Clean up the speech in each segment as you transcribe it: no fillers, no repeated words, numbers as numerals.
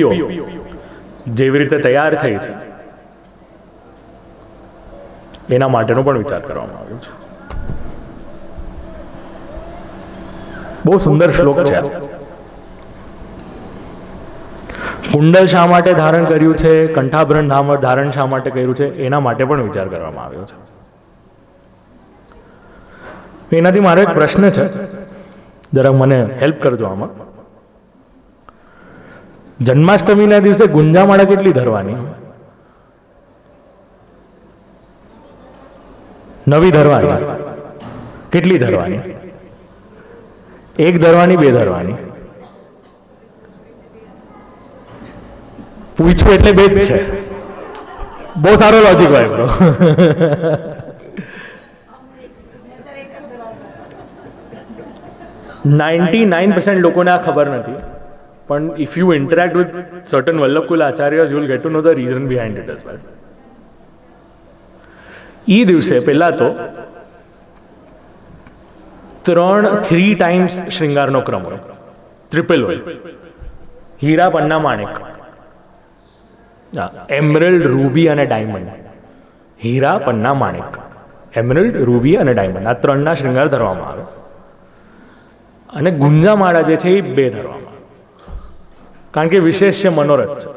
ગોપીઓ જેવી રીતે તૈયાર થઈ છે એના માટેનો પણ વિચાર કરવામાં આવ્યો છે. બહુ સુંદર શ્લોક છે. કુંડલ શા માટે ધારણ કર્યું છે, કંઠાભરણ ધારણ શા માટે કર્યું છે, એના માટે પણ વિચાર કરવામાં આવ્યો છે. એનાથી મારો એક પ્રશ્ન છે, જરા મને હેલ્પ કરજો આમાં. જન્માષ્ટમીના દિવસે ગુંજામાળા કેટલી ધરવાની? નવી ધરવાની? કેટલી ધરવાની? એક ધરવાની, બે ધરવાની? પૂછવું એટલે બે જ છે. બહુ સારો લોજિક હોય બ્રો. 99% લોકોને આ ખબર નથી, પણ if you interact with certain Vallabhkul acharyas you will get to know the reason behind it as well. એ દિવસે પહેલા તો 3 ટાઈમ્સ શૃંગારનો ક્રમ હોય, ટ્રિપલ હોય. હીરા, પન્ના, માણેક, એમરલ્ડ, રૂબી અને ડાયમંડ. હીરા, પન્ના, માણેક, એમરલ્ડ, રૂબી અને ડાયમંડ, આ 3ના શૃંગાર ધરવામાં આવે. અને ગુંજામાળા જે છે એ 2 ધરવામાં આવે, કારણ કે વિશેષ છે, મનોરથ છે,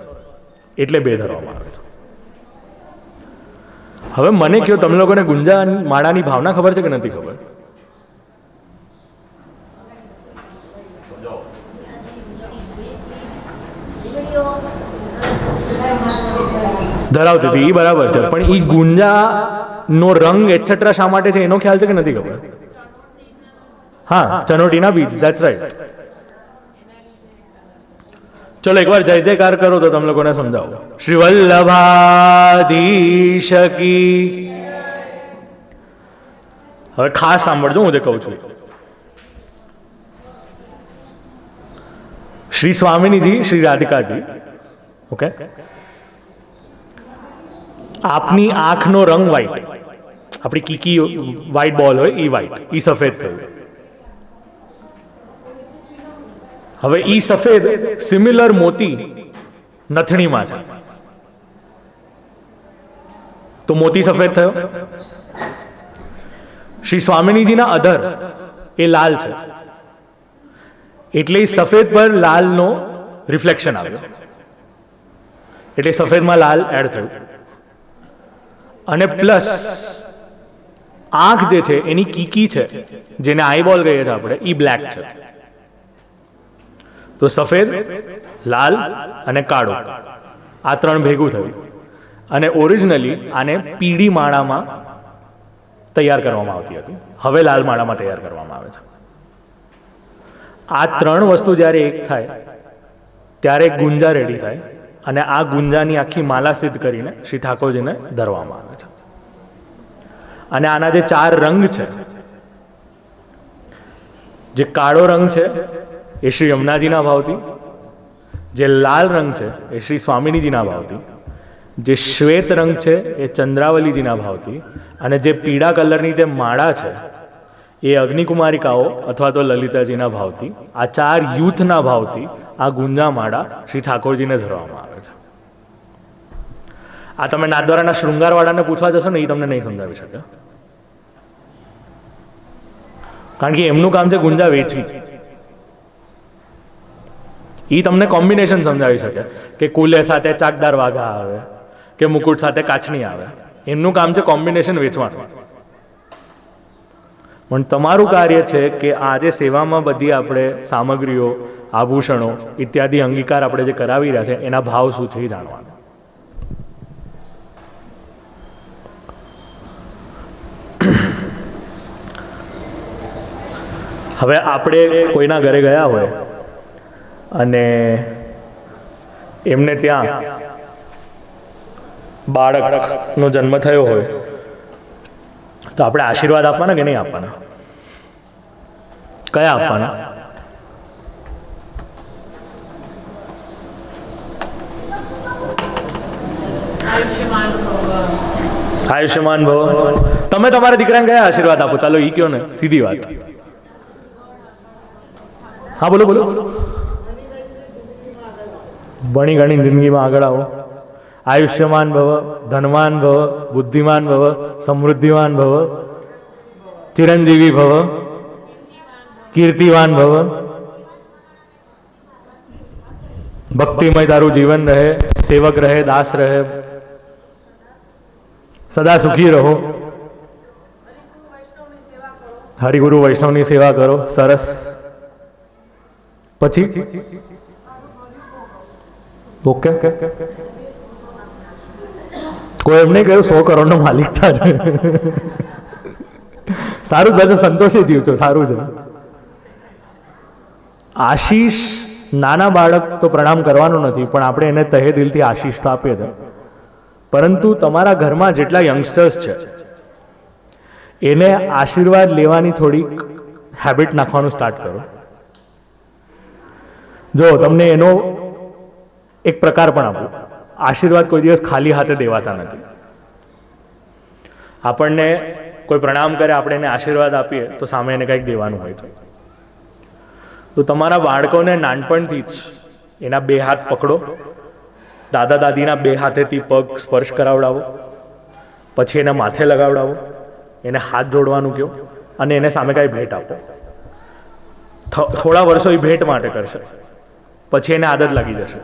એટલે 2 ધરવામાં આવે છે. હવે મને કહો, તમે લોકોને ગુંજામાળાની ભાવના ખબર છે કે નથી ખબર? ધરાવતી હતી, એ બરાબર છે, પણ એ ગુંજાનો રંગ એટસેટ્રા શા માટે છે એનો ખ્યાલ છે કે નથી ખબર? હા, ચનોટીના બીજ, ધેટ્સ રાઈટ. ચલો એકવાર જય જયકાર કરો તો તમે લોકોને સમજાવો. શ્રી વલ્લભાધીશ કી. હવે ખાસ સાંભળજો હું જે કહું છું. શ્રી સ્વામિનીજી, શ્રી રાધિકાજી, ઓકે, આપની આંખનો રંગ વ્હાઈટ, આપણી કીકી વ્હાઈટ બોલ હોય એ વ્હાઈટ, એ સફેદ થયું. હવે ઈ સફેદ સિમિલર મોતી નથણીમાં છે, તો મોતી સફેદ થયો. શ્રી સ્વામિનીજીના અધર એ લાલ છે, એટલે સફેદ પર લાલનો રિફ્લેક્શન આવ્યો, એટલે સફેદમાં લાલ એડ થયું. અને પ્લસ આંખ જે છે એની કીકી છે, જેને આઈબોલ કહીએ છીએ આપણે, એ બ્લેક છે. તો સફેદ, લાલ અને કાળો, આ 3 ભેગું થયું. અને ઓરિજિનલી આને પીળી માળામાં તૈયાર કરવામાં આવતી હતી, હવે લાલ માળામાં તૈયાર કરવામાં આવે છે. આ 3 વસ્તુ જ્યારે એક થાય ત્યારે ગુંજા રેડી થાય, અને આ ગુંજાની આખી માલા સિદ્ધ કરીને શ્રી ઠાકોરજીને ધરવામાં આવે છે. અને આના જે 4 રંગ છે, જે કાળો રંગ છે એ શ્રી યમુનાજીના ભાવથી, જે લાલ રંગ છે એ શ્રી સ્વામિનીજીના ભાવથી, જે શ્વેત રંગ છે એ ચંદ્રાવલીજીના ભાવથી, અને જે પીળા કલરની જે માળા છે એ અગ્નિકુમારિકાઓ અથવા તો લલિતાજીના ભાવથી, આ 4 યુથના ભાવથી આ ગુંજા માળા શ્રી ઠાકોરજીને ધરવામાં આવે છે. આ તમે નાથદ્વારાના શૃંગારવાળાને પૂછવા જશો ને, એ તમને નહીં સમજાવી શકે, કારણ કે એમનું કામ છે ગુંજા વેચવી. એ તમને કોમ્બિનેશન સમજાવી શકે કે કુલે સાથે ચાકદાર વાઘા આવે કે મુકુટ સાથે કાચની આવે. એમનું કામ છે કોમ્બિનેશન વેચવાનું. પણ તમારું કાર્ય છે કે આજે સેવામાં બધી આપણે સામગ્રીઓ, આભૂષણો ઇત્યાદિ અંગીકાર આપણે જે કરાવી રહ્યા છે એના ભાવ શું છે એ જાણવાનું. હવે આપણે કોઈના ઘરે ગયા હોય અને એમને ત્યાં બાળકનો જન્મ થયો હોય તો આપણે આશીર્વાદ આપવાના કે નહીં આપવાના? કયા આપવાના? આયુષ્યમાન ભવ. તમે તમારા દીકરાને કયા આશીર્વાદ આપો? ચાલો ઈ કયો ને, સીધી વાત. હા બોલો બોલો. ભણી ગણી જિંદગીમાં આગળ આવો, આયુષ્યમાન ભવ, ધનવાન ભવ, બુદ્ધિમાન ભવ, સમૃદ્ધિવાન ભવ, ચિરંજીવી ભવ, કીર્તિવાન ભવ, ભક્તિમય તારું જીવન રહે, સેવક રહે, દાસ રહે, સદા સુખી રહો, હરિગુરુ વૈષ્ણવની સેવા કરો. સરસ. પછી ઓકે, કોઈ એમ નહીં કહ્યું 100 કરોડનો માલિક થાય. સારું, બધા સંતોષી જીવ છો, સારું છે. આશીષ, નાના બાળક તો પ્રણામ કરવાનું નથી, પણ આપણે એને તહે દિલથી આશીષ તો આપીએ છીએ. પરંતુ તમારા ઘરમાં જેટલા યંગસ્ટર્સ છે એને આશીર્વાદ લેવાની થોડીક હેબિટ નાખવાનું સ્ટાર્ટ કરો. જો તમને એનો એક પ્રકાર પણ આપો, આશીર્વાદ કોઈ દિવસ ખાલી હાથે દેવાતા નથી. આપણને કોઈ પ્રણામ કરે, આપણે એને આશીર્વાદ આપીએ તો સામે એને કંઈક દેવાનું હોય છે. તો તમારા બાળકોને નાનપણથી જ એના 2 હાથ પકડો, દાદા દાદીના 2 હાથેથી પગ સ્પર્શ કરાવડાવો, પછી એના માથે લગાવડાવો, એને હાથ જોડવાનું કહો અને એને સામે કાંઈ ભેટ આપો. થોડા વર્ષો એ ભેટ માટે કરશે, પછી એને આદત લાગી જશે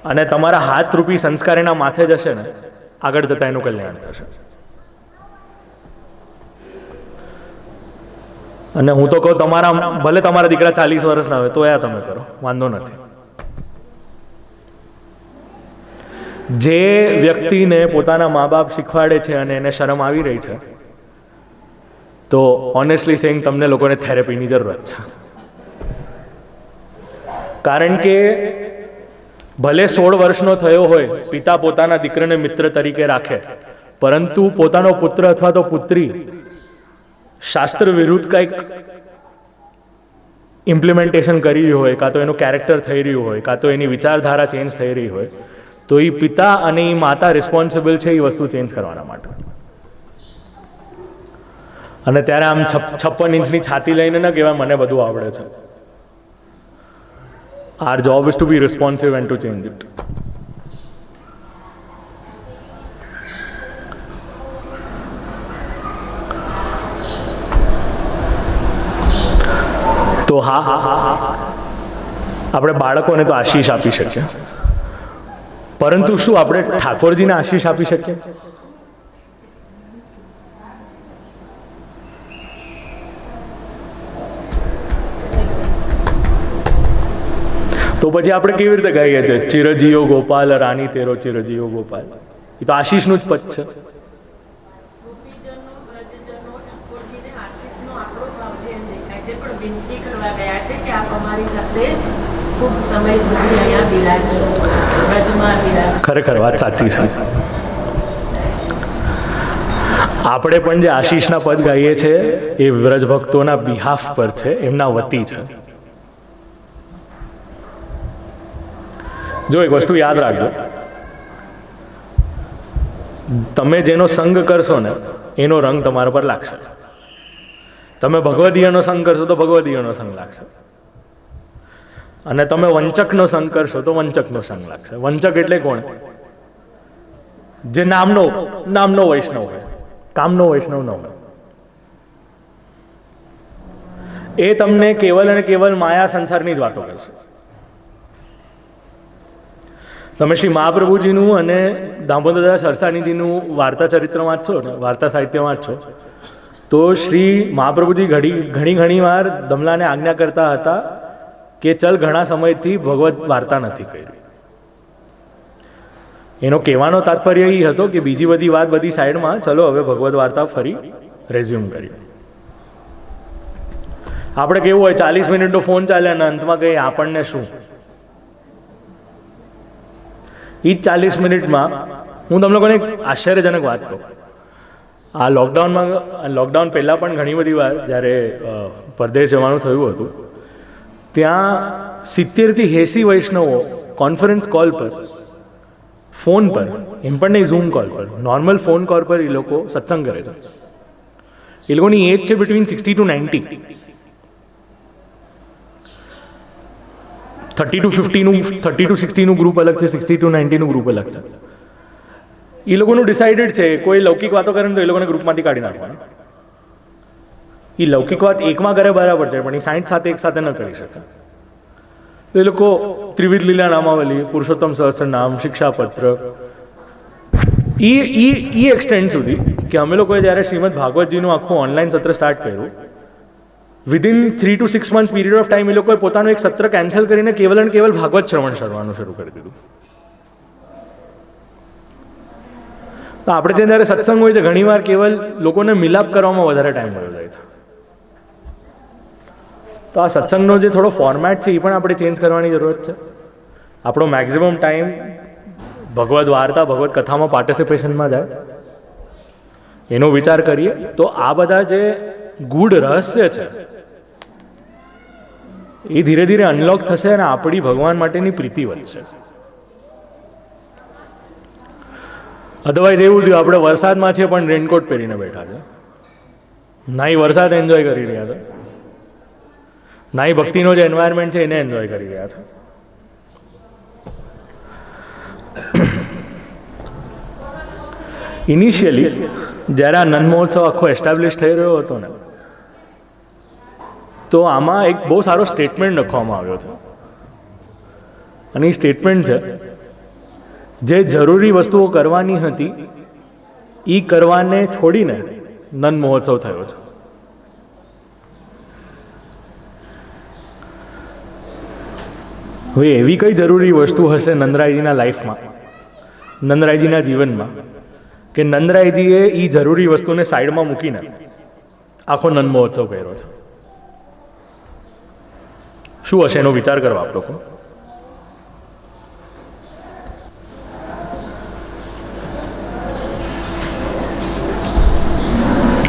અને તમારા હાથ રૂપી સંસ્કાર એના માથે જશે ને, આગળ જતા એનું કલ્યાણ થશે. અને હું તો કહું, ભલે તમારા દીકરા 40 વર્ષના હોય તો એ તમે કરો, વાંધો નથી. જે વ્યક્તિને પોતાના મા બાપ શીખવાડે છે અને એને શરમ આવી રહી છે, તો ઓનેસ્ટલી સેઇંગ તમને લોકોને થેરેપીની જરૂરત છે. કારણ કે ભલે 16 વર્ષનો થયો હોય, પિતા પોતાના દીકરાને મિત્ર તરીકે રાખે, પરંતુ પોતાનો પુત્ર અથવા તો પુત્રી શાસ્ત્ર વિરુદ્ધ કંઈક ઇમ્પ્લિમેન્ટેશન કરી રહ્યું હોય, કાં તો એનું કેરેક્ટર થઈ રહ્યું હોય, કાં તો એની વિચારધારા ચેન્જ થઈ રહી હોય, તો એ પિતા અને એ માતા રિસ્પોન્સિબલ છે એ વસ્તુ ચેન્જ કરવાના માટે. અને ત્યારે આમ 56 ઇંચની છાતી લઈને ન કહેવાય મને બધું આવડે છે. Our job is to be responsive and to change it. તો હા, આપણે બાળકોને તો આશીષ આપી શકીએ, પરંતુ શું આપણે ઠાકોરજીને આશીષ આપી શકીએ? તો પછી આપણે કેવી રીતે કહીએ છીએ ચિરજીવો ગોપાલ રાની તેરો ચિરજીવો ગોપાલ? એ તો આશીષનું જ પદ છે. ખરેખર વાત સાચી છે. આપણે પણ જે આશીષના પદ ગાઈએ છીએ એ વ્રજ ભક્તોના બિહાફ પર છે, એમના વતી છે. જો એક વસ્તુ યાદ રાખજો, તમે જેનો સંગ કરશો ને એનો રંગ તમારા પર લાગશે. તમે ભગવદીયનો સંગ કરશો તો ભગવદીયનો સંગ લાગશે, અને તમે વંચકનો સંગ કરશો તો વંચકનો સંગ લાગશે. વંચક એટલે કોણ? જે નામનો વૈષ્ણવ હોય, કામનો વૈષ્ણવ ન હોય. એ તમને કેવલ અને કેવલ માયા સંસારની જ વાતો કરશે. તમે શ્રી મહાપ્રભુજીનું અને દામોદરદાસ સરસાણીજીનું વાર્તા ચરિત્ર વાંચશો ને, વાર્તા સાહિત્ય વાંચશો, તો શ્રી મહાપ્રભુજી ઘણી વાર દમલાને આજ્ઞા કરતા હતા કે ચલ ઘણા સમયથી ભગવત વાર્તા નથી કરી. એનો કહેવાનો તાત્પર્ય એ હતો કે બીજી બધી વાત બધી સાઈડમાં, ચલો હવે ભગવત વાર્તા ફરી રેઝ્યુમ કરી. આપણે કેવું હોય 40 મિનિટનો ફોન ચાલે અને અંતમાં કહીએ આપણને શું. એ જ 40 મિનિટમાં હું તમને લોકોને એક આશ્ચર્યજનક વાત કહું. આ લોકડાઉન પહેલાં પણ ઘણી બધી વાર જ્યારે પરદેશ જવાનું થયું હતું, ત્યાં 70 થી 80 વૈષ્ણવો કોન્ફરન્સ કોલ પર, ફોન પર, એમ પણ નહીં ઝૂમ કોલ પર, નોર્મલ ફોન કોલ પર એ લોકો સત્સંગ કરે છે. એ લોકોની એજ છે બિટવીન 60 to 90. 30 to 50નું 30 to 60નું ગ્રુપ અલગ છે, 60 to 90નું ગ્રુપ અલગ છે. એ લોકોનું ડિસાઇડેડ છે. કોઈ લૌકિક વાતો કરે ને તો એ લોકોને ગ્રુપમાંથી કાઢી નાખવાના. એ લૌકિક વાત એકમાં કરે બરાબર છે, પણ એ 60 સાથે એક સાથે ન કરી શકે. એ લોકો ત્રિવિધ લીલા નામાવલી, પુરુષોત્તમ સહસ્ત્ર નામ, શિક્ષાપત્ર, એ એક્સટેન્ડ સુધી કે અમે લોકોએ જ્યારે શ્રીમદ ભાગવતજીનું આખું ઓનલાઈન સત્ર સ્ટાર્ટ કર્યું, within 3 to 6 months period of time એ લોકોએ પોતાનું એક સત્ર કેન્સલ કરીને કેવલ અને કેવલ ભાગવત શ્રવણ કરવાનું શરૂ કરી દીધું. તો આપણે ત્યાં જ્યારે સત્સંગ હોય છે ઘણીવાર કેવલ લોકોને મિલાપ કરવામાં વધારે ટાઈમ મળ્યો જાય છે. તો આ સત્સંગનો જે થોડો ફોર્મેટ છે એ પણ આપણે ચેન્જ કરવાની જરૂરત છે. આપણો મેક્સિમમ ટાઈમ ભગવદ્ વાર્તા, ભગવદ્ કથામાં પાર્ટિસિપેશનમાં જાય, એનો વિચાર કરીએ તો આ બધા જે ગૂઢ રહસ્ય છે એ ધીરે ધીરે અનલોક થશે અને આપણી ભગવાન માટેની પ્રીતિ વધશે. અધરવાઇઝ એવું થયું આપણે વરસાદમાં છે પણ રેનકોટ પહેરીને બેઠા છે, ના એ વરસાદ એન્જોય કરી રહ્યા છે, ના એ ભક્તિનો જે એન્વાયરમેન્ટ છે એને એન્જોય કરી રહ્યા છે. ઇનિશિયલી જ્યારે આ નંદ મહોત્સવ આખો એસ્ટાબ્લિશ થઈ રહ્યો હતો ને, તો આમાં એક બહુ સારો સ્ટેટમેન્ટ લખવામાં આવ્યો છે. અને એ સ્ટેટમેન્ટ છે, જે જરૂરી વસ્તુઓ કરવાની હતી એ કરવાને છોડીને નંદ મહોત્સવ થયો છે. હવે એવી કઈ જરૂરી વસ્તુ હશે નંદરાયજીના લાઈફમાં, નંદરાયજીના જીવનમાં, કે નંદરાયજીએ એ જરૂરી વસ્તુને સાઈડમાં મૂકીને આખો નંદ મહોત્સવ કર્યો છે? શું હશે એનો વિચાર કરો આપ લોકો.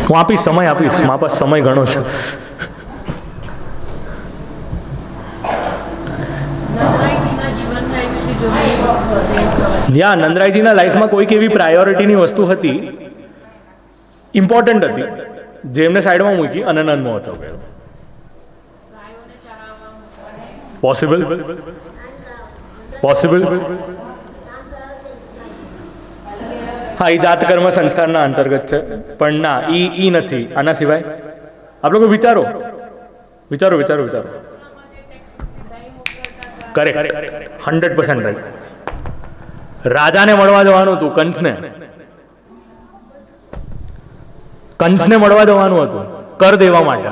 હું આપીશ, સમય આપીશ, મારા પાસે સમય ઘણો છે. યા નંદરાયજીના લાઈફમાં કોઈક એવી પ્રાયોરિટીની વસ્તુ હતી, ઇમ્પોર્ટન્ટ હતી, જેમને સાઈડમાં મૂકી અને નંદ મહોત્સવ કર્યો. પોસિબલ? પોસિબલ? હા, એ જાત કર્મ સંસ્કારના અંતર્ગત છે, પણ ના, ઈ નથી. આના સિવાય આપ લોકો વિચારો વિચારો વિચારો વિચારો. Correct, 100% right. રાજાને મળવા જવાનું હતું, કંસને મળવા જવાનું હતું કર દેવા માટે.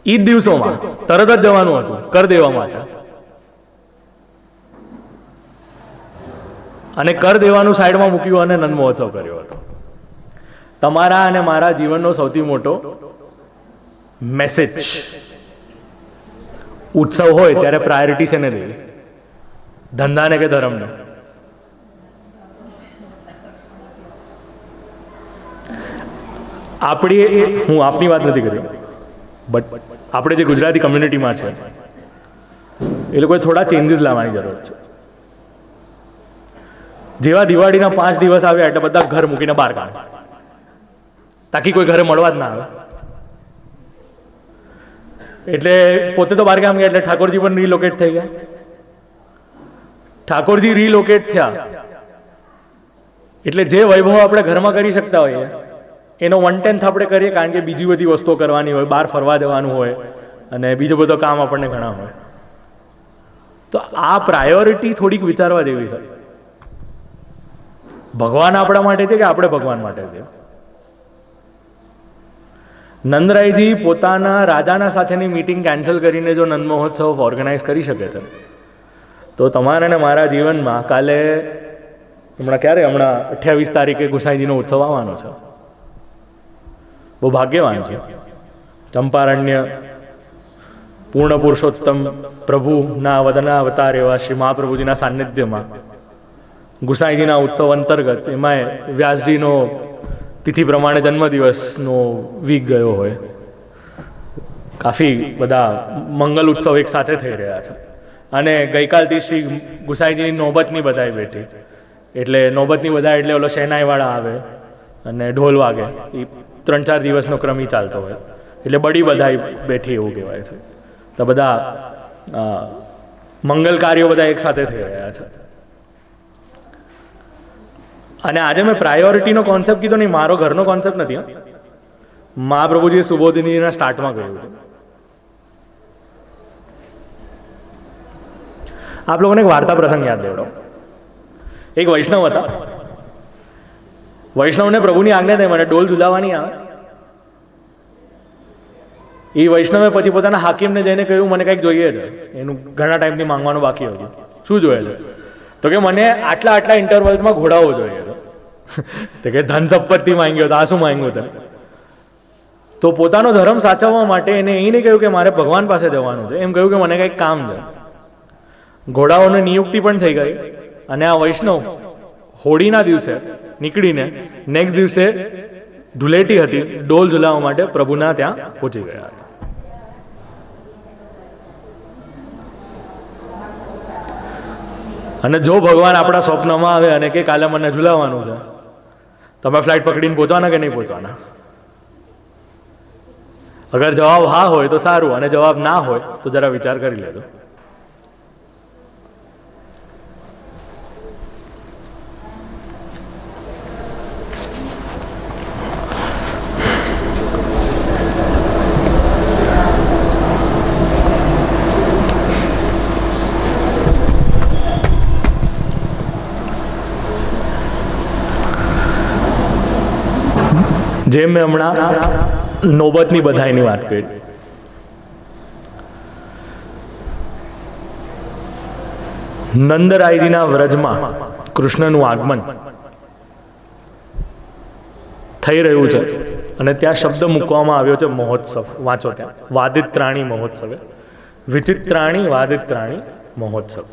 ઈ જ દિવસોમાં તરત જ જવાનું હતું કર દેવા માટે. અને કર દેવાનું સાઈડમાં મૂક્યું અને નંદ મહોત્સવ કર્યો હતો. તમારા અને મારા જીવનનો સૌથી મોટો મેસેજ, ઉત્સવ હોય ત્યારે પ્રાયોરિટી છે ને દેવી, ધંધાને કે ધર્મને? હું આપની વાત નથી કરી, બટ આપણે જે ગુજરાતી કમ્યુનિટીમાં છે એ લોકોએ થોડા ચેન્જીસ લાવવાની જરૂર છે. જેવા દિવાળીના 5 દિવસ આવ્યા એટલે બધા ઘર મૂકીને બહાર કાઢે, તાકી કોઈ ઘરે મળવા જ ના આવે. એટલે પોતે તો બહાર કામ ગયા એટલે ઠાકોરજી પણ રીલોકેટ થઈ ગયા. ઠાકોરજી રીલોકેટ થયા એટલે જે વૈભવ આપણે ઘરમાં કરી શકતા હોઈએ એનો 1/10 આપણે કરીએ, કારણ કે બીજી બધી વસ્તુઓ કરવાની હોય, બહાર ફરવા જવાનું હોય અને બીજો બધો કામ આપણને ઘણા હોય. તો આ પ્રાયોરિટી થોડીક વિચારવા જેવી છે. ભગવાન આપણા માટે છે કે આપણે ભગવાન માટે છે? નંદરાયજી પોતાના રાજાના સાથેની મીટિંગ કેન્સલ કરીને જો નંદ મહોત્સવ ઓર્ગેનાઇઝ કરી શકે છે, તો તમારા અને મારા જીવનમાં કાલે હમણાં 28 તારીખે ગુસાઈજીનો ઉત્સવ આવવાનો છે. બહુ ભાગ્યવાન છે. ચંપારણ્ય પૂર્ણ પુરુષોત્તમ પ્રભુના વદના અવતાર એવા શ્રી મહાપ્રભુજીના સાનિધ્યમાં ગુસાઈજીના ઉત્સવ અંતર્ગત, એમાંય વ્યાસજીનો તિથિ પ્રમાણે જન્મદિવસનો વીક ગયો હોય, કાફી બધા મંગલ ઉત્સવ એક સાથે થઈ રહ્યા છે. અને ગઈકાલથી શ્રી ગુસાઈજીની નોબતની બધાઈ બેઠી, એટલે નોબતની બધાઈ એટલે ઓલો શહેનાઈવાળા આવે અને ઢોલ વાગે, એ 3-4 દિવસનો ક્રમ ચાલતો હોય, એટલે બડી બધાઈ બેઠી એવું કહેવાય છે. તો બધા મંગલ કાર્યો બધા એક સાથે થઈ રહ્યા છે. અને આજે મેં પ્રાયોરિટીનો કોન્સેપ્ટ કીધો નહીં, મારો ઘરનો કોન્સેપ્ટ નથી. મહાપ્રભુજીએ સુબોધિનીના સ્ટાર્ટમાં કહ્યું હતું. આપ લોકોને એક વાર્તા પ્રસંગ યાદ દેવડો. એક વૈષ્ણવ હતા. વૈષ્ણવને પ્રભુની આજ્ઞા થઈ મને ડોલ ઝુલાવવાની આવે. એ વૈષ્ણવે પછી પોતાના હાકીમને જઈને કહ્યું મને કંઈક જોઈએ છે, એનું ઘણા ટાઈમથી માંગવાનું બાકી હતું. શું જોઈએ છે? તો કે મને આટલા આટલા ઇન્ટરવલ્સમાં ઘોડાઓ જોઈએ છે. તો કે ધન સંપત્તિ માંગ્યો તો આ શું માંગ્યું હતું? તો પોતાનો ધર્મ સાચવવા માટે એને એ નહીં કહ્યું કે મારે ભગવાન પાસે જવાનું છે, એમ કહ્યું કે મને કંઈક કામ છે. ઘોડાઓની નિયુક્તિ પણ થઈ ગઈ. અને આ વૈષ્ણવ હોળીના દિવસે નીકળીને નેક્સ્ટ દિવસે ધૂળેટી હતી, ડોલ ઝુલાવવા માટે પ્રભુના ત્યાં પહોંચી ગયા હતા. અને જો ભગવાન આપણા સ્વપ્નમાં આવે અને કે કાલે મને ઝુલાવવાનું છે, તમે ફ્લાઇટ પકડીને પહોંચવાના કે નહીં પહોંચવાના? અગર જવાબ હા હોય તો સારું, અને જવાબ ના હોય તો જરા વિચાર કરી લેજો. જેમ મેં હમણાં નોબતની બધાઈની વાત કરી, નંદરાયજીના વ્રજમાં કૃષ્ણનું આગમન થઈ રહ્યું છે અને ત્યાં શબ્દ મૂકવામાં આવ્યો છે મહોત્સવ. વાંચો ત્યાં, વાદિત્રાણી મહોત્સવે, વિચિત્રાણી વાદિત્રાણી મહોત્સવ.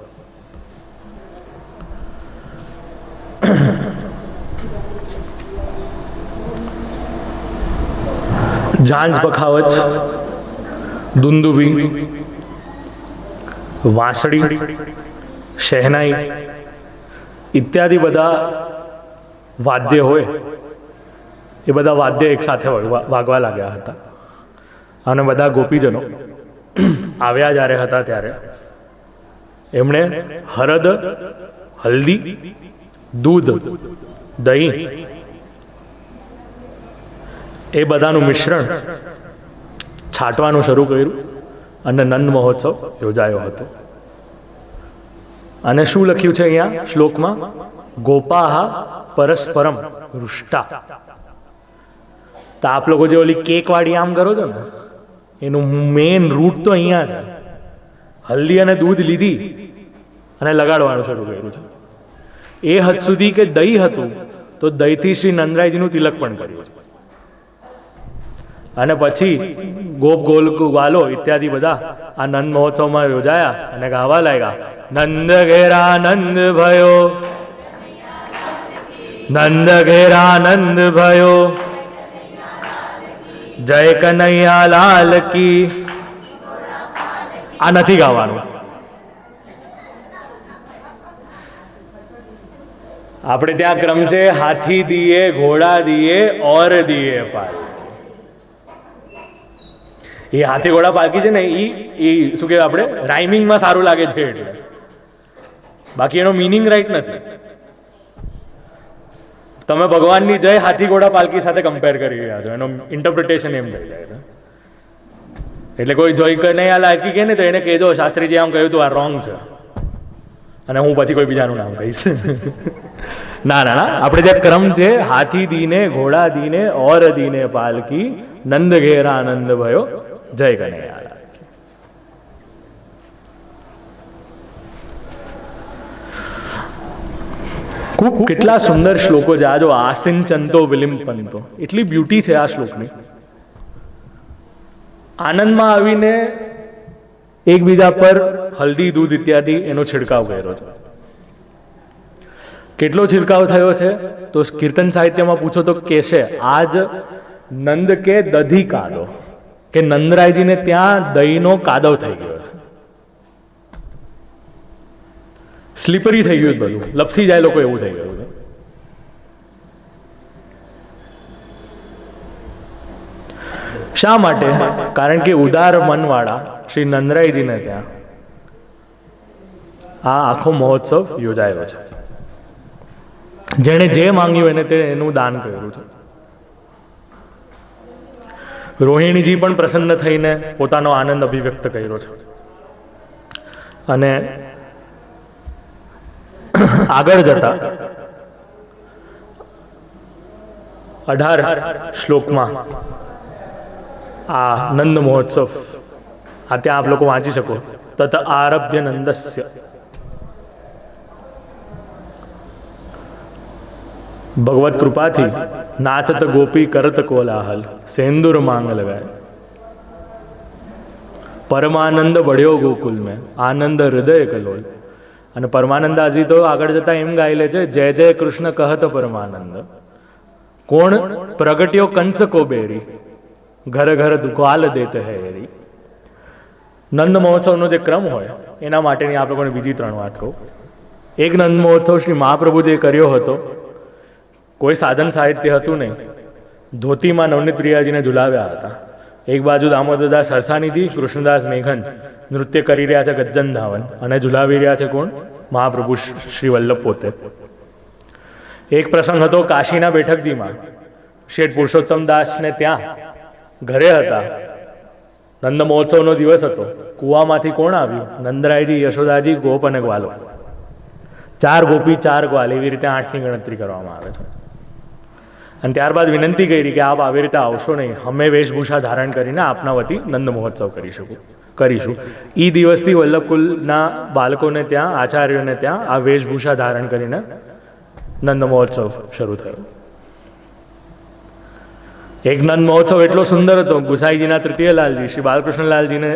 ઝાંઝ પખાવચ, દુંદુભી, વાંસળી, શહેનાઈ ઇત્યાદિ બધા વાદ્ય હોય એ બધા વાદ્ય એક સાથે વાગવા લાગ્યા હતા. અને બધા ગોપીજનો આવ્યા જ્યારે હતા ત્યારે એમણે હળદ, હલ્દી, દૂધ, દહીં એ બધાનું મિશ્રણ છાંટવાનું શરૂ કર્યું અને નંદ મહોત્સવ યોજાયો હતો. અને શું લખ્યું છે અહીંયા શ્લોકમાં? ગોપાહા પરસ્પરમ રુષ્ટા. તો આપ લોકો જે ઓલી કેક વાળી આમ કરો છો ને, એનું મેઇન રૂટ તો અહીંયા છે. હલ્દી અને દૂધ લીધી અને લગાડવાનું શરૂ કર્યું છે. એ હદ સુધી કે દહીં હતું તો દહીંથી શ્રી નંદરાયજીનું તિલક પણ કર્યું છે. અને પછી ગોપ ગોલ ગ્વાલો ઇત્યાદિ બધા આ નંદ મહોત્સવમાં યોજાયા અને ગાવા લાગ્યા, નંદ ઘેરા નંદ ભયો, નંદ ઘેરા નંદ ભયો, જય કનૈયા લાલ કી. આ નથી ગાવાનું. આપણે ત્યાં ક્રમ છે હાથી દિએ, ઘોડા દિએ, ઓર દિએ પાલ. એ હાથી ઘોડા પાલકી છે ને, એ શું કહેવાય, આપણે રાઇમિંગમાં સારું લાગે છે એટલે, બાકી એનો મિનિંગ રાઈટ નથી. તમે ભગવાનની જય હાથી ઘોડા પાલકી સાથે કમ્પેર કરી રહ્યા છો, એનો ઇન્ટરપ્રિટેશન એમ થઈ જાય છે. એટલે કોઈ જોઈ કનૈયા લાલકી કહે ને તો એને કહેજો શાસ્ત્રીજી આમ કહ્યું તું, આ રોંગ છે, અને હું પછી કોઈ બીજાનું નામ કહીશ. ના ના ના, આપણે જે ક્રમ છે હાથી દીને, ઘોડા દીને, ઓર દીને પાલકી, નંદ ઘેરા આનંદ ભયો, જય કનૈયા લાલ. ખૂબ કેટલા સુંદર શ્લોકો છે આ. જો આસિન ચંતો વિલિમ્પંતો, એટલી બ્યુટી છે આ શ્લોકની. આનંદમાં આવીને એકબીજા પર હલ્દી, દૂધ ઇત્યાદિ એનો છિડકાવ કર્યો છે. કેટલો છિડકાવ થયો છે તો કીર્તન સાહિત્યમાં પૂછો તો કહેશે આજ નંદ કે દધી કાદો, કે નંદરાયજીને ત્યાં દહીંનો કાદવ થઈ ગયો, સ્લીપરી થઈ ગયું, બધું લપસી જાય લોકો એવું થઈ ગયું છે. શા માટે? કારણ કે ઉદાર મનવાળા શ્રી નંદરાયજીને ત્યાં આ આખો મહોત્સવ યોજાયો છે. જેણે જે માંગ્યું એને તે એનું દાન કર્યું છે. રોહિણીજી પણ પ્રસન્ન થઈને પોતાનો આનંદ અભિવ્યક્ત કર્યો છે. અને આગળ જતા 18 શ્લોકમાં આ નંદ મહોત્સવ આ ત્યાં આપ લોકો વાંચી શકો. તત આરભ્ય નંદસ્ય ભગવત કૃપાથી નાચત ગોપી કરત કોલાહલ સેંદુર માંગ લગાય પરમાનંદ બળ્યો ગોકુલ મેં આનંદ હૃદય કલોલ. અને પરમાનંદાજી તો આગળ જતા એમ ગાઈ લે છે, જય જય કૃષ્ણ કહત પરમાનંદ કોણ પ્રગટ્યો કંસ કો બેરી ઘર ઘર દુકાલ દેતે હેરી. નંદ મહોત્સવનો જે ક્રમ હોય એના માટેની આપ લોકોને બીજી 3 વાત કહું. એક નંદ મહોત્સવ શ્રી મહાપ્રભુજીએ કર્યો હતો. કોઈ સાધન સાહિત્ય હતું નહીં. ધોતીમાં નવનીત પ્રિયાજીને ઝુલાવ્યા હતા. એક બાજુ દામોદરદાસ સરસાનીજી, કૃષ્ણદાસ મેઘન નૃત્ય કરી રહ્યા છે ગજ્જન ધાવન, અને ઝુલાવી રહ્યા છે કોણ? મહાપ્રભુ શ્રી વલ્લભ પોતે. એક પ્રસંગ હતો કાશીના બેઠકજીમાં. શેઠ પુરુષોત્તમ દાસને ત્યાં ઘરે હતા. નંદ મહોત્સવનો દિવસ હતો. કૂવામાંથી કોણ આવ્યું? નંદરાયજી, યશોદાજી, ગોપ અને ગ્વાલો. 4 ગોપી 4 ગ્વાલ, એવી રીતે 8ની ગણતરી કરવામાં આવે છે. અને ત્યારબાદ વિનંતી કરી કે આપ આવી રીતે આવશો નહીં, અમે વેશભૂષા ધારણ કરીને આપના વતી નંદ મહોત્સવ કરીશું. એ દિવસથી વલ્લભકુલના બાળકોને ત્યાં, આચાર્યોને ત્યાં આ વેશભૂષા ધારણ કરીને નંદ મહોત્સવ શરૂ થયો. એક નંદ મહોત્સવ એટલો સુંદર હતો, ગુસાઈજીના તૃતીય લાલજી શ્રી બાલકૃષ્ણલાલજીને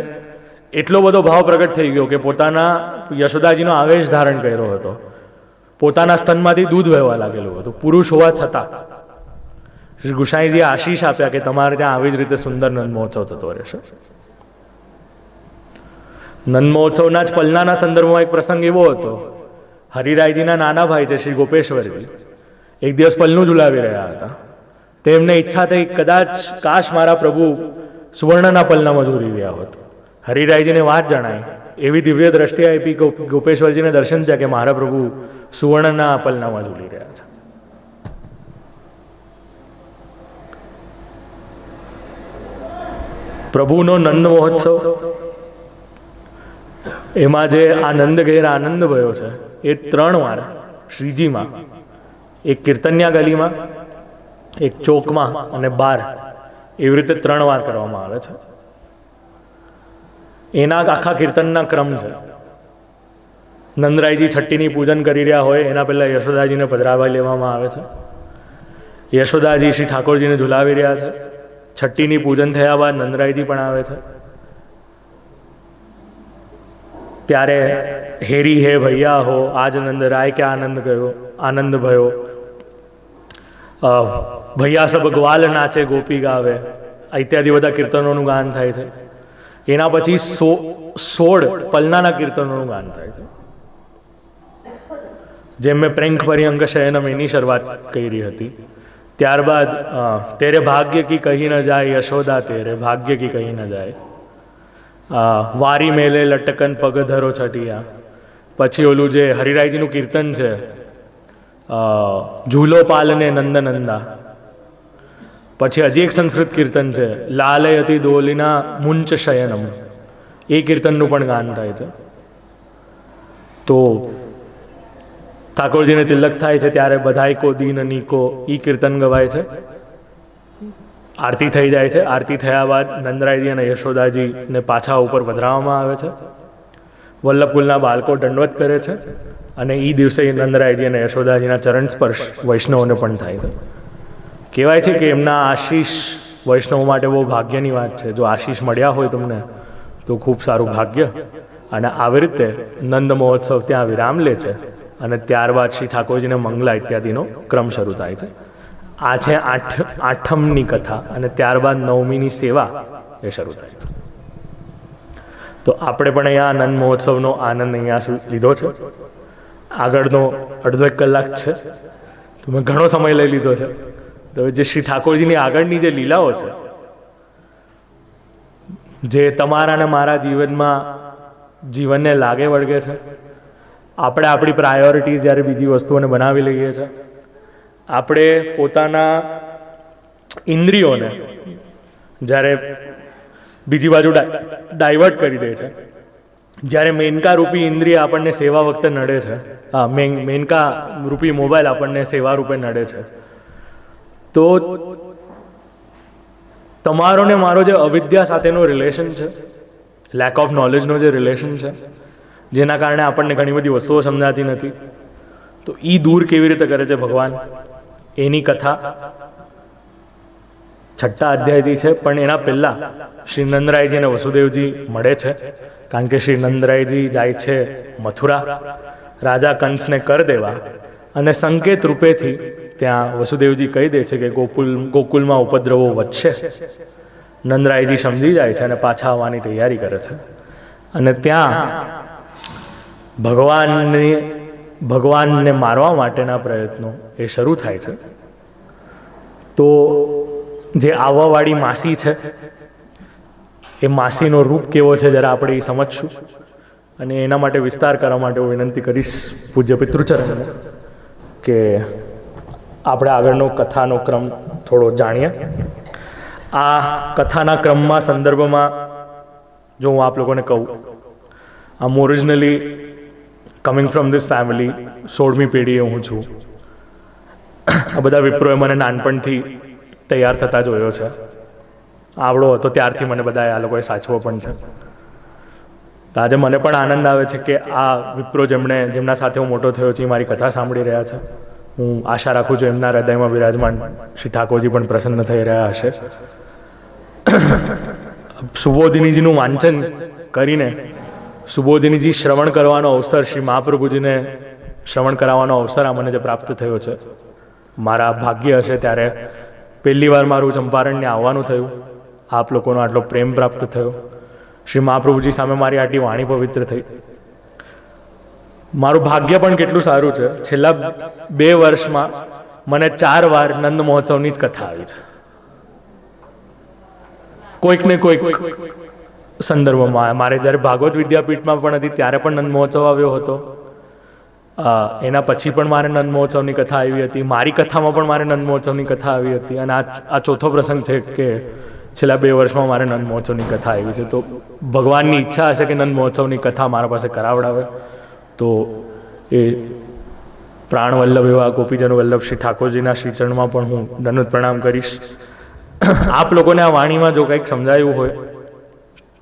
એટલો બધો ભાવ પ્રગટ થઈ ગયો કે પોતાના યશોદાજીનો આવેશ ધારણ કર્યો હતો. પોતાના સ્તનમાંથી દૂધ વહેવા લાગેલું હતું. પુરુષ હોવા છતાં શ્રી ગુસાઈજીએ આશીષ આપ્યા કે તમારે ત્યાં આવી જ રીતે સુંદર નંદ મહોત્સવ થતો રહેશે. નંદ મહોત્સવના જ પલનાના સંદર્ભમાં એક પ્રસંગ એવો હતો. હરિરાયજીના નાના ભાઈ છે શ્રી ગોપેશ્વરજી એક દિવસ પલનું ઝુલાવી રહ્યા હતા. તેમને ઈચ્છા થઈ કદાચ કાશ મારા પ્રભુ સુવર્ણના પલનામાં ઝૂલી રહ્યા હોત. હરિરાયજીને વાત જણાય, એવી દિવ્ય દ્રષ્ટિ આપી ગોપેશ્વરજીને દર્શન થયા કે મારા પ્રભુ સુવર્ણના પલનામાં ઝૂલી રહ્યા છે. પ્રભુનો નંદ મહોત્સવ, એમાં જે આનંદ ઘેર આનંદ ભયો છે એ 3 વાર શ્રીજીમાં, એક કીર્તન્યા ગલીમાં, એક ચોકમાં અને 12 એવી રીતે 3 વાર કરવામાં આવે છે. એના આખા કીર્તનના ક્રમ છે. નંદરાયજી છઠ્ઠીની પૂજન કરી રહ્યા હોય એના પહેલાં યશોદાજીને પધરાવી લેવામાં આવે છે. યશોદાજી શ્રી ઠાકોરજીને ઝુલાવી રહ્યા છે. છઠ્ઠીની પૂજન થયા બાદ નંદરાયજી પણ આવે છે. ત્યારે હેરી હે ભૈયા હો આજ નંદરાય કે આનંદ ગયો આનંદ ભયો, ભૈયા સબ ગ્વાલ નાચે ગોપી ગાવે, ઇત્યાદિ બધા કીર્તનોનું ગાન થાય છે. એના પછી 16 પલનાના કીર્તનોનું ગાન થાય છે. જેમ મેં પ્રેંખ પર્યંક શયનમ એની શરૂઆત કરી હતી. ત્યારબાદ તેરે ભાગ્ય કી કહી ન જાય યશોદા, તેરે ભાગ્ય કી કહી ન જાય, વારી મેલે લટકન પગ ધરો છટિયા. પછી ઓલું જે હરિરાયજીનું કીર્તન છે, ઝૂલો પાલને નંદનંદા. પછી હજી એક સંસ્કૃત કીર્તન છે, લાલયતી દોલિના મુંચ શયનમ, એ કીર્તનનું પણ ગાન થાય છે. તો ઠાકોરજીને તિલક થાય છે ત્યારે બધાય કો દીન નીકો, એ કીર્તન ગવાય છે. આરતી થઈ જાય છે. આરતી થયા બાદ નંદરાયજી અને યશોદાજીને પાછા ઉપર પધરાવવામાં આવે છે. વલ્લભકુલના બાળકો દંડવત કરે છે. અને એ દિવસે નંદરાયજી અને યશોદાજીના ચરણ સ્પર્શ વૈષ્ણવોને પણ થાય છે. કહેવાય છે કે એમના આશીષ વૈષ્ણવ માટે બહુ ભાગ્યની વાત છે. જો આશીષ મળ્યા હોય તમને તો ખૂબ સારું ભાગ્ય. અને આવી રીતે નંદ મહોત્સવ ત્યાં વિરામ લે છે. અને ત્યારબાદ શ્રી ઠાકોરજીને મંગલા ઇત્યાદિનો ક્રમ શરૂ થાય છે. આ છે આઠમની કથા. અને ત્યારબાદ 9મીની સેવા એ શરૂ થાય છે. તો આપણે પણ અહીંયા નંદ મહોત્સવનો આનંદ અહીંયા લીધો છે. આગળનો અડધો 1 કલાક છે તો મેં ઘણો સમય લઈ લીધો છે. તો જે શ્રી ઠાકોરજીની આગળની જે લીલાઓ છે જે તમારા ને મારા જીવનને લાગે વળગે છે. આપણે આપણી પ્રાયોરિટીઝ જ્યારે બીજી વસ્તુઓને બનાવી લઈએ છીએ, આપણે પોતાના ઇન્દ્રિયોને જ્યારે બીજી બાજુ ડાયવર્ટ કરી દે છે, જ્યારે મેનકા રૂપી ઇન્દ્રિય આપણને સેવા વખતે નડે છે, મેનકા રૂપી મોબાઈલ આપણને સેવા રૂપે નડે છે, તો તમારો ને મારો જે અવિદ્યા સાથેનો રિલેશન છે, લેક ઓફ નોલેજનો જે રિલેશન છે, જેના કારણે આપણને ઘણી બધી વસ્તુઓ સમજાતી નથી, તો એ દૂર કેવી રીતે કરે છે ભગવાન, એની કથા 6ઠ્ઠા અધ્યાયથી છે. પણ એના પહેલાં શ્રી નંદરાયજી અને વસુદેવજી મળે છે, કારણ કે શ્રી નંદરાયજી જાય છે મથુરા રાજા કંસને કર દેવા, અને સંકેત રૂપેથી ત્યાં વસુદેવજી કહી દે છે કે ગોકુલમાં ઉપદ્રવો વધશે. નંદરાયજી સમજી જાય છે અને પાછા આવવાની તૈયારી કરે છે, અને ત્યાં ભગવાનને મારવા માટેના પ્રયત્નો એ શરૂ થાય છે. તો જે આવવાવાળી માસી છે, એ માસીનો રૂપ કેવો છે જરા આપણે એ સમજશું, અને એના માટે વિસ્તાર કરવા માટે હું વિનંતી કરીશ પૂજ્ય પિતૃચરણને કે આપણે આગળનો કથાનો ક્રમ થોડો જાણીએ. આ કથાના ક્રમમાં સંદર્ભમાં જો હું આપ લોકોને કહું, આમ originally coming from this family 16મી પેઢીએ હું છું. આ બધા વિપ્રોએ મને નાનપણથી તૈયાર થતા જોયો છે. આવડો હતો ત્યારથી મને બધાએ આ લોકોએ સાચવો પણ છે. તો આજે મને પણ આનંદ આવે છે કે આ વિપ્રો જેમના સાથે હું મોટો થયો છું એ મારી કથા સાંભળી રહ્યા છે. હું આશા રાખું છું એમના હૃદયમાં બિરાજમાન શ્રી ઠાકોરજી પણ પ્રસન્ન થઈ રહ્યા હશે. સુબોધિનીજીનું વાંચન કરીને સુબોધિનીજી શ્રવણ કરવાનો અવસર, શ્રી મહાપ્રભુજીને શ્રવણ કરાવવાનો અવસર આ મને જે પ્રાપ્ત થયો છે, મારા ભાગ્ય હશે ત્યારે પહેલી વાર મારું ચંપારણ્ય આવવાનું થયું. આપ લોકોનો આટલો પ્રેમ પ્રાપ્ત થયો. શ્રી મહાપ્રભુજી સામે મારી આટલી વાણી પવિત્ર થઈ. મારું ભાગ્ય પણ કેટલું સારું છે, છેલ્લા 2 વર્ષમાં મને 4 વાર નંદ મહોત્સવની જ કથા આવી છે. કોઈક ને કોઈક સંદર્ભમાં. મારે જ્યારે ભાગવત વિદ્યાપીઠમાં પણ હતી ત્યારે પણ નંદ મહોત્સવ આવ્યો હતો. એના પછી પણ મારે નંદ મહોત્સવની કથા આવી હતી. મારી કથામાં પણ મારે નંદ મહોત્સવની કથા આવી હતી. અને આ ચોથો પ્રસંગ છે કે છેલ્લા 2 વર્ષમાં મારે નંદ મહોત્સવની કથા આવી છે. તો ભગવાનની ઈચ્છા હશે કે નંદ મહોત્સવની કથા મારા પાસે કરાવડાવે તો એ પ્રાણવલ્લભ એવા ગોપીજનો વલ્લભ શ્રી ઠાકોરજીના શ્રી ચરણમાં પણ હું દંડવત પ્રણામ કરીશ. આપ લોકોને આ વાણીમાં જો કંઈક સમજાયું હોય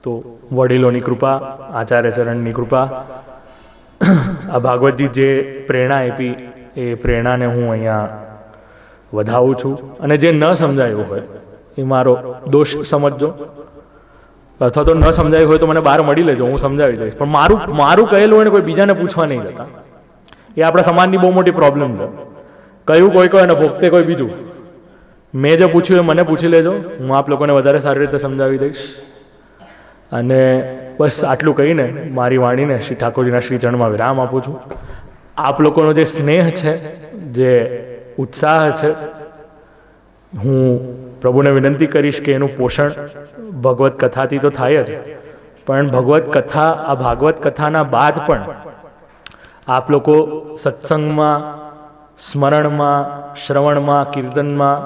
તો વડીલોની કૃપા, આચાર્ય ચરણની કૃપા, આ ભાગવતજી જે પ્રેરણા આપી એ પ્રેરણાને હું અહીંયા વધાવું છું. અને જે ન સમજાયું હોય એ મારો દોષ સમજજો, અથવા તો ન સમજાયું હોય તો મને બહાર મળી લેજો, હું સમજાવી દઈશ. પણ મારું કહેલું હોય ને કોઈ બીજાને પૂછવા નહીં જતા. એ આપણા સમાજની બહુ મોટી પ્રોબ્લેમ છે. કયું કોઈ કહે ને ભોગતે કોઈ બીજું. મેં જે પૂછ્યું એ મને પૂછી લેજો, હું આપ લોકોને વધારે સારી રીતે સમજાવી દઈશ. અને બસ આટલું કહીને મારી વાણીને શ્રી ઠાકોરજીના શ્રી ચરણમાં વિરામ આપું છું. આપ લોકોનો જે સ્નેહ છે, જે ઉત્સાહ છે, હું પ્રભુને વિનંતી કરીશ કે એનું પોષણ ભગવત કથાથી તો થાય જ, પણ ભગવત કથા, આ ભાગવત કથાના બાદ પણ આપ લોકો સત્સંગમાં, સ્મરણમાં, શ્રવણમાં, કીર્તનમાં,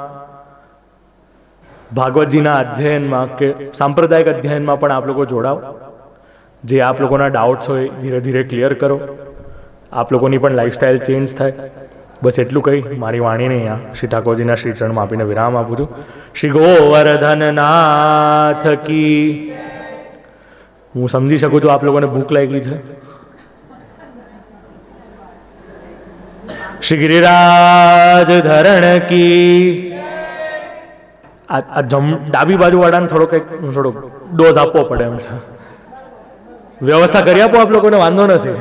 ભાગવતજીના અધ્યયનમાં કે સાંપ્રદાયિક અધ્યયનમાં પણ આપ લોકો જોડાઓ. જે આપ લોકોના ડાઉટ્સ હોય ધીરે ધીરે ક્લિયર કરો. આપ લોકોની પણ લાઈફસ્ટાઈલ ચેન્જ થાય. બસ એટલું કહી મારી વાણીને અહીંયા શ્રી ઠાકોરજીના શ્રી ચરણમાં આપીને વિરામ આપું છું. શ્રી ગોવર્ધનનાથ કી. હું સમજી શકું છું આપ લોકોને ભૂખ લાગી છે. શ્રી ગિરિરાજ ધરણ કી. આ ડાબી બાજુ વાળાને થોડો ડોઝ આપવો પડે એમ છે. વ્યવસ્થા કરી આપો આપ લોકોને, વાંધો નથી.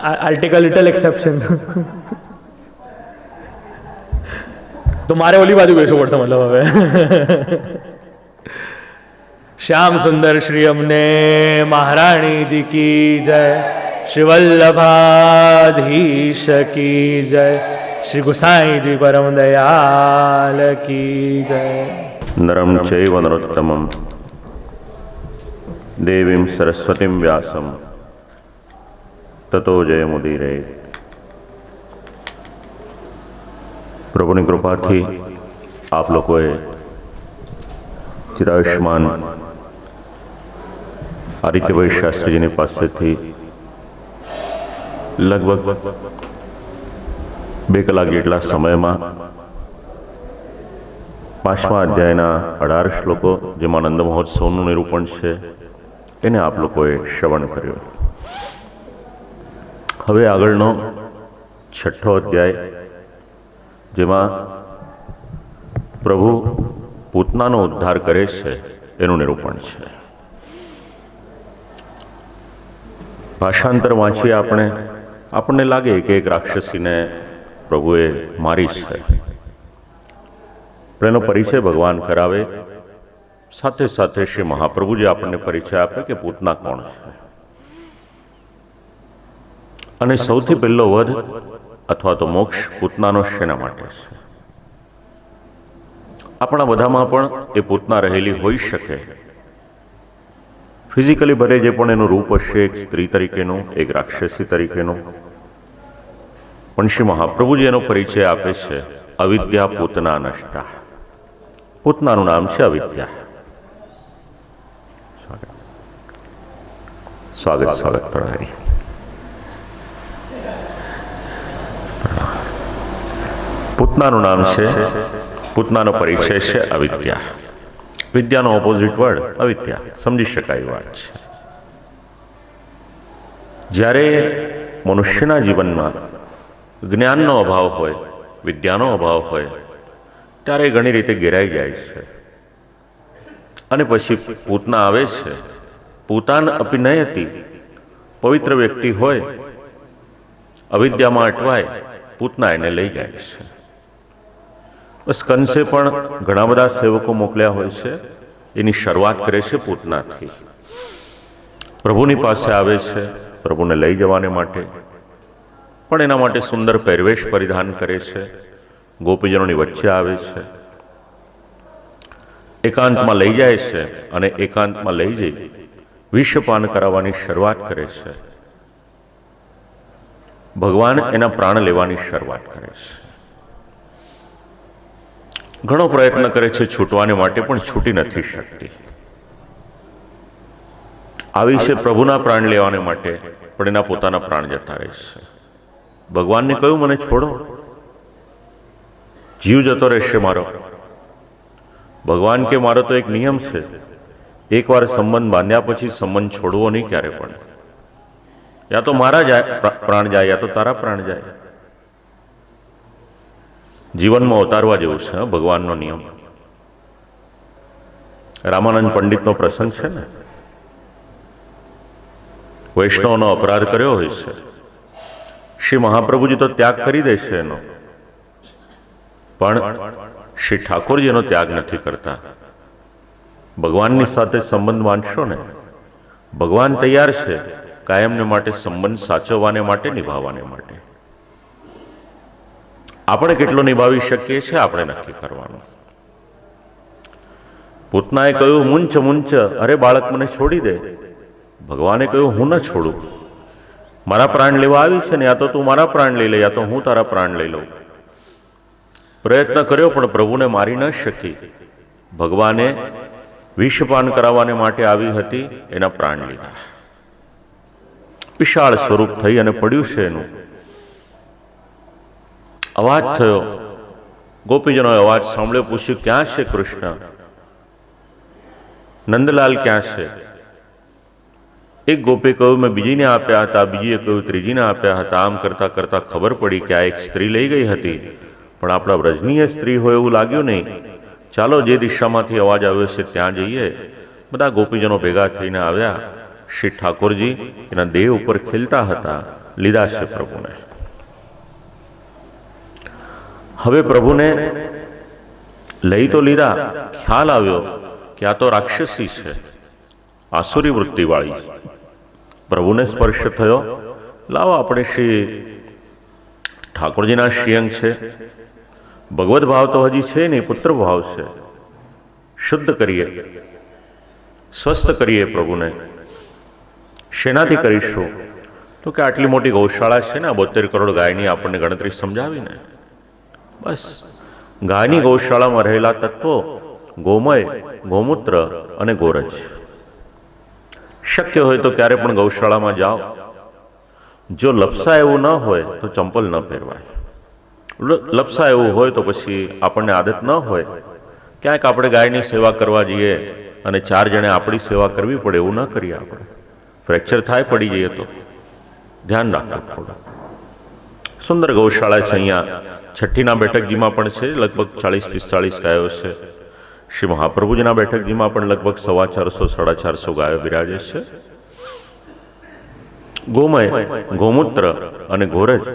I'll take a little exception. તો મારે ઓલી બાજુ બેસવું પડશે મતલબ હવે. શ્યામ સુંદર શ્રી અમને મહારાણીજી કી જય. શ્રી વલ્લભાધીશ કી જય. શ્રી ગુસાઈજી પરમ દયાલ કી જય. नरं चैव नरोत्तमं देवीं सरस्वतीं व्यासं ततो जयमुदीरये। પ્રભુની કૃપાથી આપ લોકોએ ચિરાયુષ્માન આદિત્યભાઈ શાસ્ત્રીજીની પાસેથી લગભગ 2 કલાક જેટલા સમયમાં 5મા અધ્યાયના 18 શ્લોકો, જેમાં નંદ મહોત્સવનું નિરૂપણ છે, એને આપ લોકોએ શ્રવણ કર્યો. હવે આગળનો 6ઠ્ઠો અધ્યાય, જેમાં પ્રભુ પૂતનાનો ઉદ્ધાર કરે છે, એનું નિરૂપણ છે. ભાષાંતર વાંચીએ આપણને લાગે કે એક રાક્ષસીને પ્રભુએ મારી છે, પણ એનો પરિચય ભગવાન કરાવે. સાથે સાથે શ્રી મહાપ્રભુજી આપણને પરિચય આપે કે પૂતના કોણ છે. અને સૌથી પહેલો વધ અથવા તો મોક્ષ પૂતનાનો શેના માટે છે? આપણા બધામાં પણ એ પૂતના રહેલી હોઈ શકે. ફિઝિકલી ભલે જે પણ એનું રૂપ હશે, એક સ્ત્રી તરીકેનું, એક રાક્ષસી તરીકેનું, પણ શ્રી મહાપ્રભુજી એનો પરિચય આપે છે, અવિદ્યા પૂતના નષ્ટા. પૂતનાનું નામ છે અવિદ્યા. સ્વાગત પ્રણાલી. પૂતનાનું નામ છે, પૂતનાનો પરિચય છે અવિદ્યા. વિદ્યાનો ઓપોઝિટ વર્ડ અવિદ્યા, સમજી શકાય વાત છે. જ્યારે મનુષ્યના જીવનમાં જ્ઞાનનો અભાવ હોય, વિદ્યાનો અભાવ હોય, ત્યારે ઘણી રીતે ઘેરાઈ જાય છે. અને પછી પૂતના આવે છે. પૂતાન અપી નયતિ, પવિત્ર વ્યક્તિ હોય, અવિદ્યામાં અટવાય, પૂતના એને લઈ જાય છે. બસ કંસે પણ ઘણા બધા સેવકો મોકલ્યા હોય છે. એની શરૂઆત કરે છે પૂતનાથી. પ્રભુની પાસે આવે છે પ્રભુને લઈ જવાને માટે, પણ એના માટે સુંદર પહેરવેશ પરિધાન કરે છે, ગોપીજનોની વચ્ચે આવે છે, એકાંતમાં લઈ જાય છે, અને એકાંતમાં લઈ જઈ વિષપાન કરાવવાની શરૂઆત કરે છે. ભગવાન એના પ્રાણ લેવાની શરૂઆત કરે છે. ઘણો પ્રયત્ન કરે છે છૂટવાને માટે, પણ છૂટી નથી શકતી. આવી છે પ્રભુના પ્રાણ લેવાને માટે, પણ એના પોતાના પ્રાણ જતા રહે છે. ભગવાનને કહ્યું, મને છોડો, જીવ જતો રહેશે મારો. ભગવાન કે મારો તો એક નિયમ છે, એકવાર સંબંધ બાંધ્યા પછી સંબંધ છોડવો નહીં ક્યારે પણ. યા તો મારા પ્રાણ જાય, યા તો તારા પ્રાણ જાય. જીવનમાં ઉતારવા જેવું છે ભગવાનનો નિયમ. રામાનંદ પંડિતનો પ્રસંગ છે ને, વૈષ્ણવનો અપરાધ કર્યો હોય છે, શ્રી મહાપ્રભુજી તો ત્યાગ કરી દેશે એનો, પણ શ્રી ઠાકોરજી એનો ત્યાગ નથી કરતા. ભગવાનની સાથે સંબંધ બાંધશો ને, ભગવાન તૈયાર છે કાયમને માટે સંબંધ સાચવવાને માટે, નિભાવવાને માટે. આપણે કેટલો નિભાવી શકીએ છીએ આપણે નક્કી કરવાનું. પૂતનાએ કહ્યું, મુંચ મુંચ, અરે બાળક મને છોડી દે. ભગવાને કહ્યું, હું ન છોડું. મારા પ્રાણ લેવા આવી છે ને, યા તો તું મારા પ્રાણ લઈ લે, યા તો હું તારા પ્રાણ લઈ લઉં. પ્રયત્ન કર્યો પણ પ્રભુને મારી ન શકી. ભગવાને વિષપાન કરાવવાને માટે આવી હતી, એના પ્રાણ લીધા. વિશાળ સ્વરૂપ થઈ અને પડ્યું છે એનું. અવાજ થયો, ગોપીજનોએ અવાજ સાંભળ્યો, પૂછ્યું, ક્યાં છે કૃષ્ણ? નંદલાલ ક્યાં છે? એક ગોપી કહ્યું, મેં બીજીને આપ્યા હતા, બીજીએ કહ્યું ત્રીજીને આપ્યા હતા. આમ કરતા કરતા ખબર પડી કે આ એક સ્ત્રી લઈ ગઈ હતી, પણ આપણા વ્રજનીય સ્ત્રી હોય એવું લાગ્યું નહીં. ચાલો જે દિશામાંથી અવાજ આવ્યો છે ત્યાં જઈએ. બધા ગોપીજનો ભેગા થઈને આવ્યા. શ્રી ઠાકોરજી એના દેહ ઉપર ખીલતા હતા. લીધા છે પ્રભુને. હવે પ્રભુને લઈ તો લીધા, ખ્યાલ આવ્યો કે આ તો રાક્ષસી છે, આસુરી વૃત્તિવાળી. પ્રભુને સ્પર્શ થયો, લાવો આપણે શ્રી ઠાકોરજીના શ્રીઅંગ છે, ભગવત ભાવ તો હજી છે નહીં, પુત્ર ભાવ છે. શુદ્ધ કરીએ, સ્વસ્થ કરીએ પ્રભુને. શેનાથી કરીશું? તો કે આટલી મોટી ગૌશાળા છે ને, 72 કરોડ ગાયની આપણને ગણતરી સમજાવીને. બસ ગાયની ગૌશાળામાં રહેલા તત્વો ગોમય, ગૌમૂત્ર અને ગોરજ. શક્ય હોય તો ક્યારે પણ ગૌશાળામાં જાઓ. જો લપસા એવું ન હોય તો ચંપલ ન પહેરવાય. લપસા એવું હોય તો પછી આપણને આદત ન હોય, ક્યાંક આપણે ગાયની સેવા કરવા જઈએ અને 4 જણે આપણી સેવા કરવી પડે, એવું ન કરીએ. આપણે ફ્રેક્ચર થાય, પડી જઈએ તો ધ્યાન રાખવું થોડું. સુંદર ગૌશાળા છે અહીંયા છઠ્ઠીના બેઠકજીમાં પણ છે, લગભગ 40-45 ગાયો છે. શ્રી મહાપ્રભુજીના બેઠકજીમાં પણ લગભગ 450-450 ગાયો બિરાજે છે. ગોમય, ગૌમૂત્ર અને ગોરજ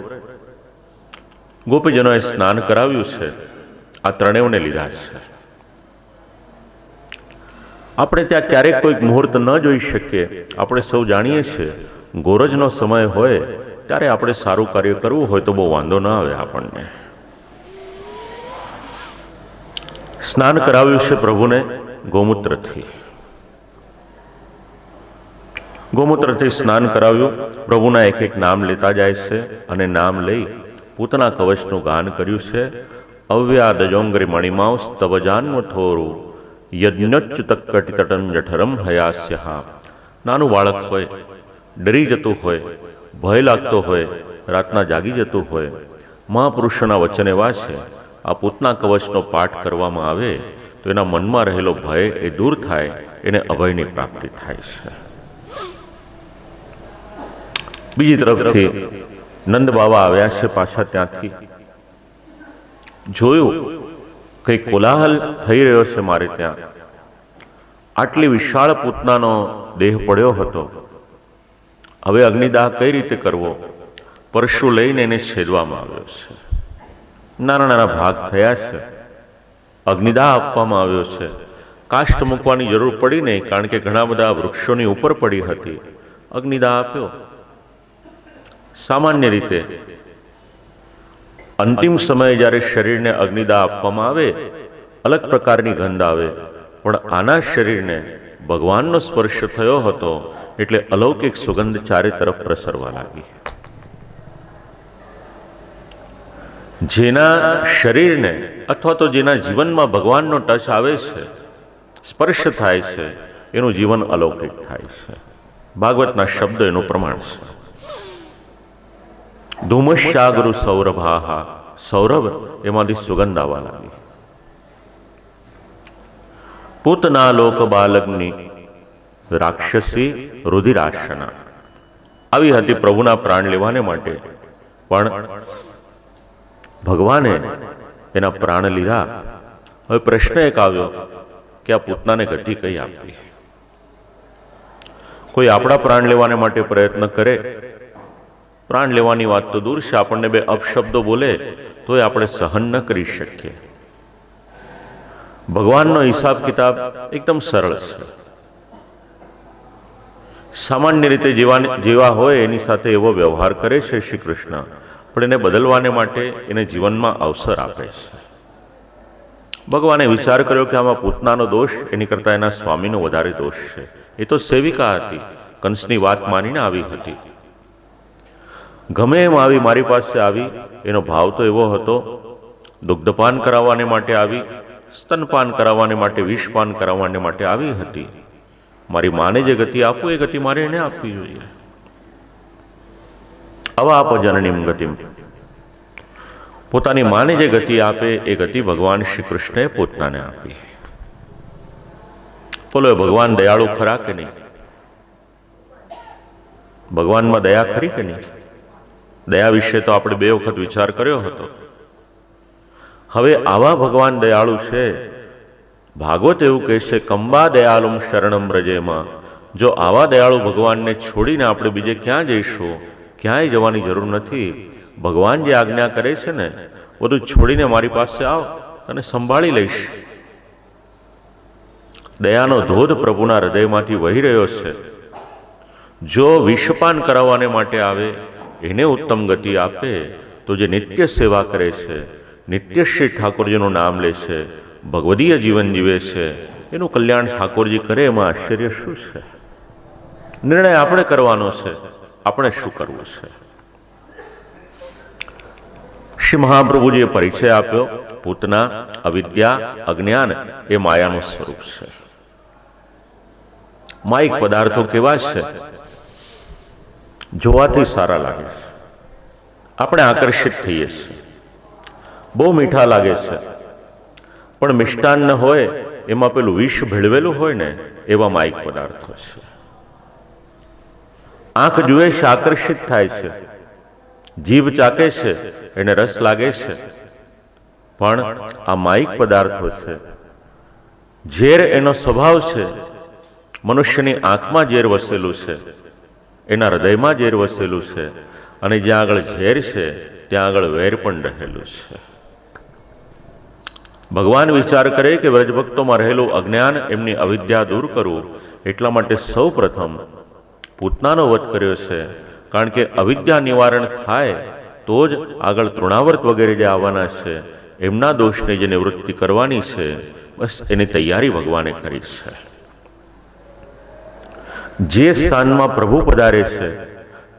ગોપીજનોએ સ્નાન કરાવ્યું છે. આ ત્રણેયને લીધા છે. આપણે ત્યાં ક્યારેક કોઈક મુહૂર્ત ન જોઈ શકીએ. આપણે સૌ જાણીએ છીએ ગોરજનો સમય હોય ત્યારે આપણે સારું કાર્ય કરવું હોય તો બહુ વાંધો ન આવે આપણને. સ્નાન કરાવ્યું છે પ્રભુને ગૌમૂત્રથી. ગૌમૂત્રથી સ્નાન કરાવ્યું. પ્રભુના એક એક નામ લેતા જાય છે અને નામ લઈ પૂતના કવચનું ગાન કર્યું છે. અવ્યાદજોંગરી મણિમાઉ સ્તવજાન્મ થોરું યજ્ઞચ્યુતકટી તટન જઠરમ હયાસ્યહા. નાનું બાળક હોય, ડરી જતું હોય, ભય લાગતો હોય, રાતના જાગી જતું હોય, મહાપુરુષોના વચન એવા છે, આ પૂતના કવચનો પાઠ કરવામાં આવે તો એના મનમાં રહેલો ભય એ દૂર થાય, એને અભયની પ્રાપ્તિ થાય છે. બીજી તરફથી નંદ બાબા આવ્યા છે પાછા ત્યાંથી. જોયું કંઈ કોલાહલ થઈ રહ્યો છે મારે ત્યાં. આટલી વિશાળ પૂતનાનો દેહ પડ્યો હતો. હવે અગ્નિદાહ કઈ રીતે કરવો? પરશુ લઈને એને છેદવામાં આવ્યો છે. નાના નાના ભાગ થયા છે. અગ્નિદાહ આપવામાં આવ્યો છે. કાષ્ટ મૂકવાની જરૂર પડી નહીં, કારણ કે ઘણા બધા વૃક્ષોની ઉપર પડી હતી. અગ્નિદાહ આપ્યો. સામાન્ય રીતે અંતિમ સમયે જ્યારે શરીરને અગ્નિદાહ આપવામાં આવે, અલગ પ્રકારની ગંધ આવે, પણ આના શરીરને ભગવાનનો સ્પર્શ થયો હતો એટલે અલૌકિક સુગંધ ચારે તરફ પ્રસરવા લાગી. જેના શરીરને અથવા તો જેના જીવનમાં ભગવાનનો ટચ આવે છે, સ્પર્શ થાય છે, એનું જીવન અલૌકિક થાય છે. ભાગવતના શબ્દ એનું પ્રમાણ છે. ધૂમશ્યાગૃ સૌરભાહા. સૌરભ એમાંથી સુગંધ આવવા લાગી. પૂતના લોક બાલગ્નિ રાક્ષસી રુધિરાશના. આવી હતી પ્રભુના પ્રાણ લેવાને માટે, પણ ભગવાને એના પ્રાણ લીધા. હવે પ્રશ્ન એક આવ્યો કે આ પૂતનાને ગતિ કઈ આપવી? કોઈ આપણા પ્રાણ લેવાને માટે પ્રયત્ન કરે, પ્રાણ લેવાની વાત તો દૂર છે, આપણને 2 અપશબ્દો બોલે તોય આપણે સહન ન કરી શકીએ. ભગવાનનો હિસાબ કિતાબ એકદમ સરળ છે. સામાન્ય રીતે જેવા હોય એની સાથે એવો વ્યવહાર કરે છે શ્રી કૃષ્ણ, પણ એને બદલવાને માટે એને જીવનમાં અવસર આપે છે. ભગવાને વિચાર કર્યો કે આમાં પૂતનાનો દોષ એની કરતાં એના સ્વામીનો વધારે દોષ છે. એ તો સેવિકા હતી, કંસની વાત માનીને આવી હતી. ગમે એમ આવી, મારી પાસે આવી. એનો ભાવ તો એવો હતો, દુગ્ધપાન કરાવવાને માટે આવી, સ્તનપાન કરાવવાને માટે, વિષપાન કરાવવાને માટે આવી હતી. મારી માને જે ગતિ આપવું એ ગતિ મારે એને આપવી જોઈએ. અવાપ જનનીમ ગતિમ. પોતાની માને જે ગતિ આપે એ ગતિ ભગવાન શ્રી કૃષ્ણએ પોતાને આપી. બોલો, ભગવાન દયાળુ ખરા કે નહીં? ભગવાનમાં દયા ખરી કે નહીં? દયા વિશે તો આપણે 2 વખત વિચાર કર્યો હતો. હવે આવા ભગવાન દયાળુ છે. ભાગવત એવું કહે છે, કંબા દયાલુમ શરણમ વ્રજેમાં. જો આવા દયાળુ ભગવાનને છોડીને આપણે બીજે ક્યાં જઈશું? ક્યાંય જવાની જરૂર નથી. ભગવાન જે આજ્ઞા કરે છે ને, બધું છોડીને મારી પાસે આવ, તને સંભાળી લઈશ. દયાનો ધોધ પ્રભુના હૃદયમાંથી વહી રહ્યો છે. જો વિષપાન કરાવવાને માટે આવે એને ઉત્તમ ગતિ આપે, તો જે નિત્ય સેવા કરે છે, નિત્ય શ્રી ઠાકોરજીનું નામ લે છે, ભગવદીય જીવન જીવે છે, એનું કલ્યાણ ઠાકોરજી કરે એમાં આશ્ચર્ય શું છે? નિર્ણય આપણે કરવાનો છે, આપણે શું કરવું છે. શ્રી મહાપ્રભુજીએ પરિચય આપ્યો, પૂતના, અવિદ્યા, અજ્ઞાન એ માયાનું સ્વરૂપ છે. માયિક પદાર્થો કેવા છે? જોવાથી સારા લાગે છે, આપણે આકર્ષિત થઈએ છીએ. બહુ મીઠા લાગે છે, પણ મિષ્ટાન્ન હોય એમાં પેલું વિષ ભેળવેલું હોય ને એવા માયિક પદાર્થો છે. આંખ જુએ છે, આકર્ષિત થાય છે, જીભ ચાકે છે, એને રસ લાગે છે, પણ આ માયિક પદાર્થો છે. ઝેર એનો સ્વભાવ છે. મનુષ્યની આંખમાં ઝેર વસેલું છે, એના હૃદયમાં ઝેર વસેલું છે, અને જ્યાં આગળ ઝેર છે ત્યાં આગળ વેર પણ રહેલું છે. ભગવાન વિચાર કરે કે વ્રજભક્તોમાં રહેલું અજ્ઞાન, એમની અવિદ્યા દૂર કરવું, એટલા માટે સૌ પ્રથમ પૂતનાનો વધ કર્યો છે. કારણ કે અવિદ્યા નિવારણ થાય તો જ આગળ તૃણાવર્ત વગેરે જે આવવાના છે એમના દોષને જે નિવૃત્તિ કરવાની છે, બસ એની તૈયારી ભગવાને કરી છે. જે સ્થાનમાં પ્રભુ પધારે છે,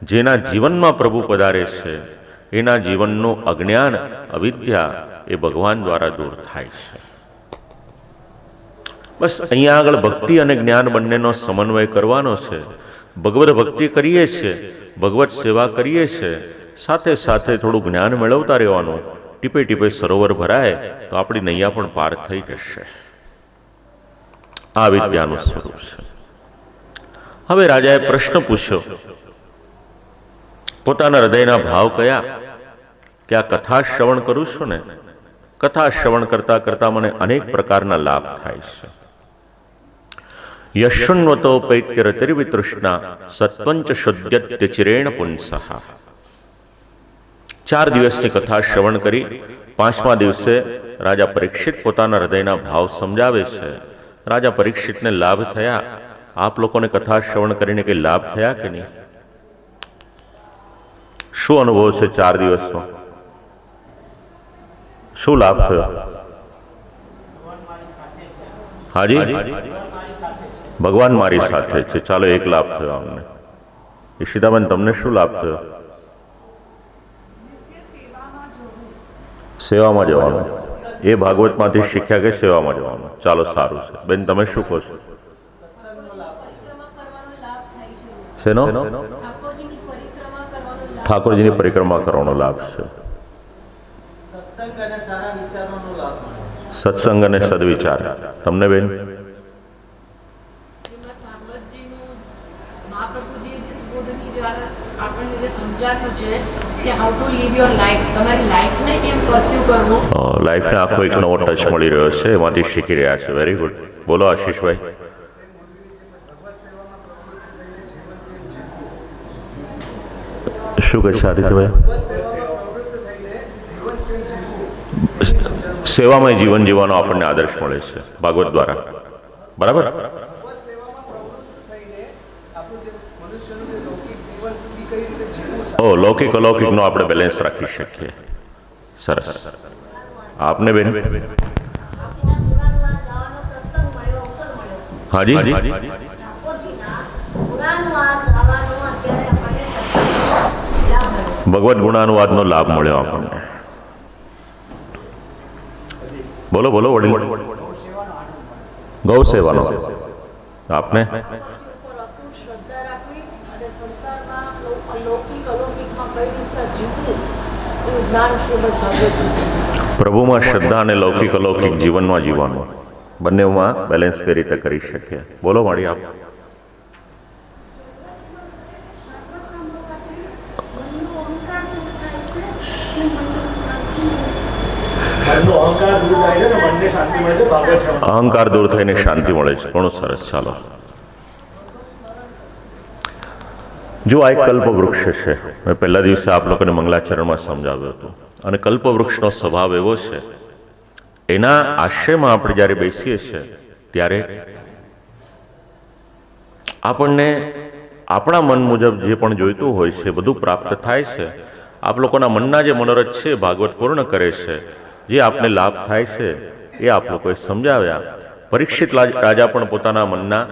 જેના જીવનમાં પ્રભુ પધારે છે, એના જીવનનું અજ્ઞાન, અવિદ્યા એ ભગવાન દ્વારા દૂર થાય છે. બસ અહીંયા આગળ ભક્તિ અને જ્ઞાન બંનેનો સમન્વય કરવાનો છે. ભગવદ ભક્તિ કરીએ છીએ, ભગવત સેવા કરીએ છીએ, સાથે સાથે થોડું જ્ઞાન મેળવતા રહેવાનું. ટીપે ટીપે સરોવર ભરાય તો આપણી નૈયા પણ પાર થઈ જશે. આ વિદ્યાનું સ્વરૂપ છે. હવે રાજાએ પ્રશ્ન પૂછ્યો, પોતાના હૃદયના ભાવ કયા? કે આ કથા શ્રવણ કરું છું ને, કથા શ્રવણ કરતા કરતા મને અનેક પ્રકારના લાભ થાય છે. યશુન્વતો પૈત્યરતિર્વિતૃષ્ણા સત્પંચ શુદ્ધત્ય ચિરેણ પુંસઃ. 4 દિવસની કથા શ્રવણ કરી 5મા દિવસે રાજા પરીક્ષિત પોતાના હૃદયના ભાવ સમજાવે છે. રાજા પરીક્ષિતને લાભ થયા. આપ લોકોને કથા શ્રવણ કરીને કઈ લાભ થયા કે નહીં? શું અનુભવ છે 4 દિવસમાં? શું લાભ થયો? હાજી, ભગવાન મારી સાથે છે. ચાલો, એક લાભ થયો અમને. ઈશિતાબેન, તમને શું લાભ થયો? સેવામાં જવાનું. એ ભાગવતમાંથી શીખ્યા કે સેવામાં જવાનું. ચાલો, સારું છે. બેન, તમે શું કહો છો? શેનો? ઠાકોરજીની પરિક્રમા કરવાનો લાભ છે. સત્સંગ અને સદવિચાર. તમને બેન? લાઈફને આખો એક નવો ટચ મળી રહ્યો છે, એમાંથી શીખી રહ્યા છે. Very good. બોલો આશીષભાઈ. શું કહે છે આદિત્યભાઈ? સેવામાં જીવન જીવવાનો આપણને આદર્શ મળે છે ભાગવત દ્વારા. બરાબર? લૌકિક અલૌકિકનો આપણે બેલેન્સ રાખી શકીએ. સરસ. આપને બેન? હાજી, ભગવદ્ ગુણાનુવાદનો લાભ મળ્યો આપણને. બોલો બોલો વડીલ. ગૌ સેવાનો આપને? પ્રભુમાં શ્રદ્ધા અને લૌકિક અલૌકિક જીવનમાં જીવવાનું, બંનેમાં બેલેન્સ કઈ રીતે કરી શકીએ? બોલો મારી આપ. અહંકાર દૂર થઈને શાંતિ મળે છે. ઘણું સરસ. ચાલો, જો આ એક કલ્પવૃક્ષ છે. મેં પહેલા દિવસે આપ લોકોને મંગલાચરણમાં સમજાવ્યું હતું. અને કલ્પવૃક્ષનો સ્વભાવ એવો છે, એના આશ્રયમાં આપણે જ્યારે બેસીએ છીએ ત્યારે આપણને આપણા મન મુજબ જે પણ જોઈતું હોય છે બધું પ્રાપ્ત થાય છે. આપ લોકોના મનના જે મનોરથ છે ભાગવત પૂર્ણ કરે છે. જે આપને લાભ થાય છે એ આપ લોકોએ સમજાવ્યા. પરીક્ષિત રાજા પણ પોતાના મનના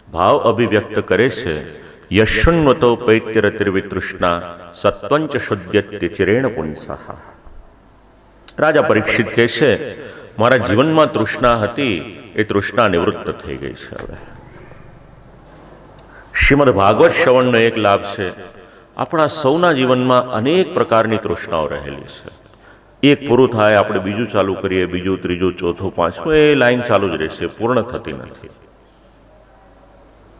ભાવ અભિવ્યક્ત કરે છે. યશુન્વતો પૈત્યરતિર્વિતૃષ્ણા સત્વંચ શુદ્ધ્યત્ય ચિરેણ પુંસઃ. રાજા પરીક્ષિત કહે છે, મારા જીવનમાં તૃષ્ણા હતી, એ તૃષ્ણા નિવૃત્ત થઈ ગઈ છે. હવે શ્રીમદ ભાગવત શ્રવણનો એક લાભ છે, આપણા સૌના જીવનમાં અનેક પ્રકારની તૃષ્ણાઓ રહેલી છે. એક પૂરું થાય, આપણે બીજું ચાલુ કરીએ, બીજું, ત્રીજું, ચોથું, પાંચમું, એ લાઈન ચાલુ જ રહેશે, પૂર્ણ થતી નથી.